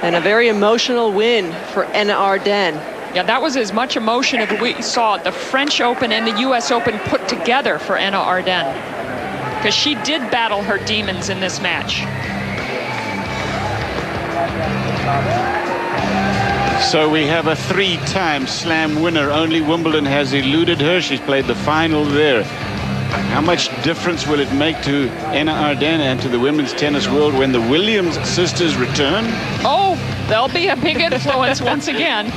and a very emotional win for Anna Ardern. Yeah, that was as much emotion as we saw at the French Open and the U.S. Open put together for Anna Ardern, because she did battle her demons in this match. So we have a 3-time Slam winner. Only Wimbledon has eluded her. She's played the final there. How much difference will it make to Anna Ardern and to the women's tennis world when the Williams sisters return? Oh, there'll be a big influence once again.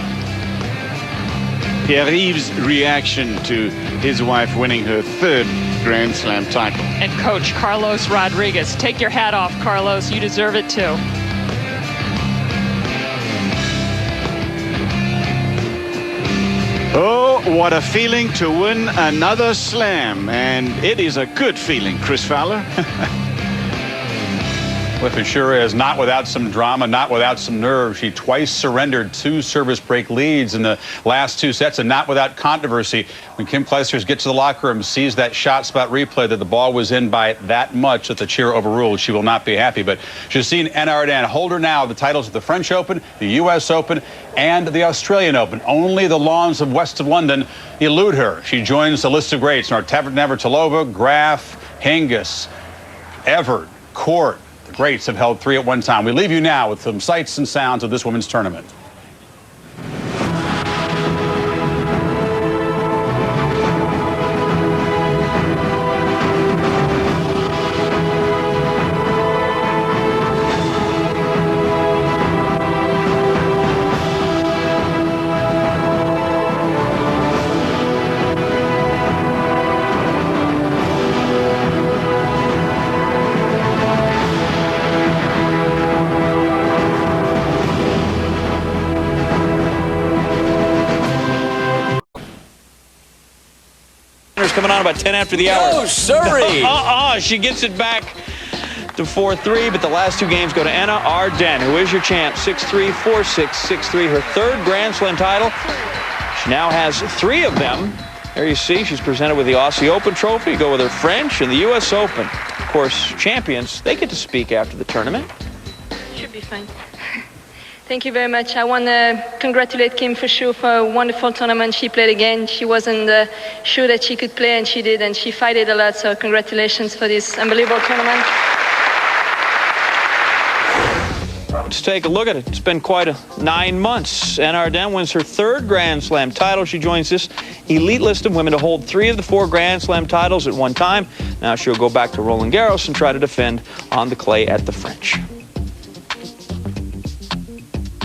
Pierre-Yves' reaction to his wife winning her 3rd Grand Slam title. And coach Carlos Rodriguez. Take your hat off, Carlos. You deserve it too. Oh, what a feeling to win another Slam. And it is a good feeling, Chris Fowler. Well, it sure is. Not without some drama, not without some nerve. She twice surrendered 2 service break leads in the last 2 sets, and not without controversy. When Kim Clijsters gets to the locker room, sees that shot spot replay that the ball was in by that much that the chair overruled, she will not be happy. But she's seen Anna Ardern hold her now the titles of the French Open, the U.S. Open, and the Australian Open. Only the lawns of west of London elude her. She joins the list of greats: Navratilova, Graf, Hingis, Evert, Court. The greats have held 3 at one time. We leave you now with some sights and sounds of this women's tournament. Coming on about 10 after the hour. Oh, Surrey! She gets it back to 4-3, but the last 2 games go to Anna Ardern, who is your champ, 6-3, 4-6, 6-3, her 3rd Grand Slam title. She now has 3 of them. There you see, she's presented with the Aussie Open trophy, go with her French and the U.S. Open. Of course, champions, they get to speak after the tournament. Should be fine. Thank you very much. I want to congratulate Kim for sure for a wonderful tournament. She played again. She wasn't sure that she could play, and she did, and she fought it a lot. So congratulations for this unbelievable tournament. Let's take a look at it. It's been quite a 9 months. Anna Ardern wins her 3rd Grand Slam title. She joins this elite list of women to hold 3 of the 4 Grand Slam titles at one time. Now she'll go back to Roland Garros and try to defend on the clay at the French.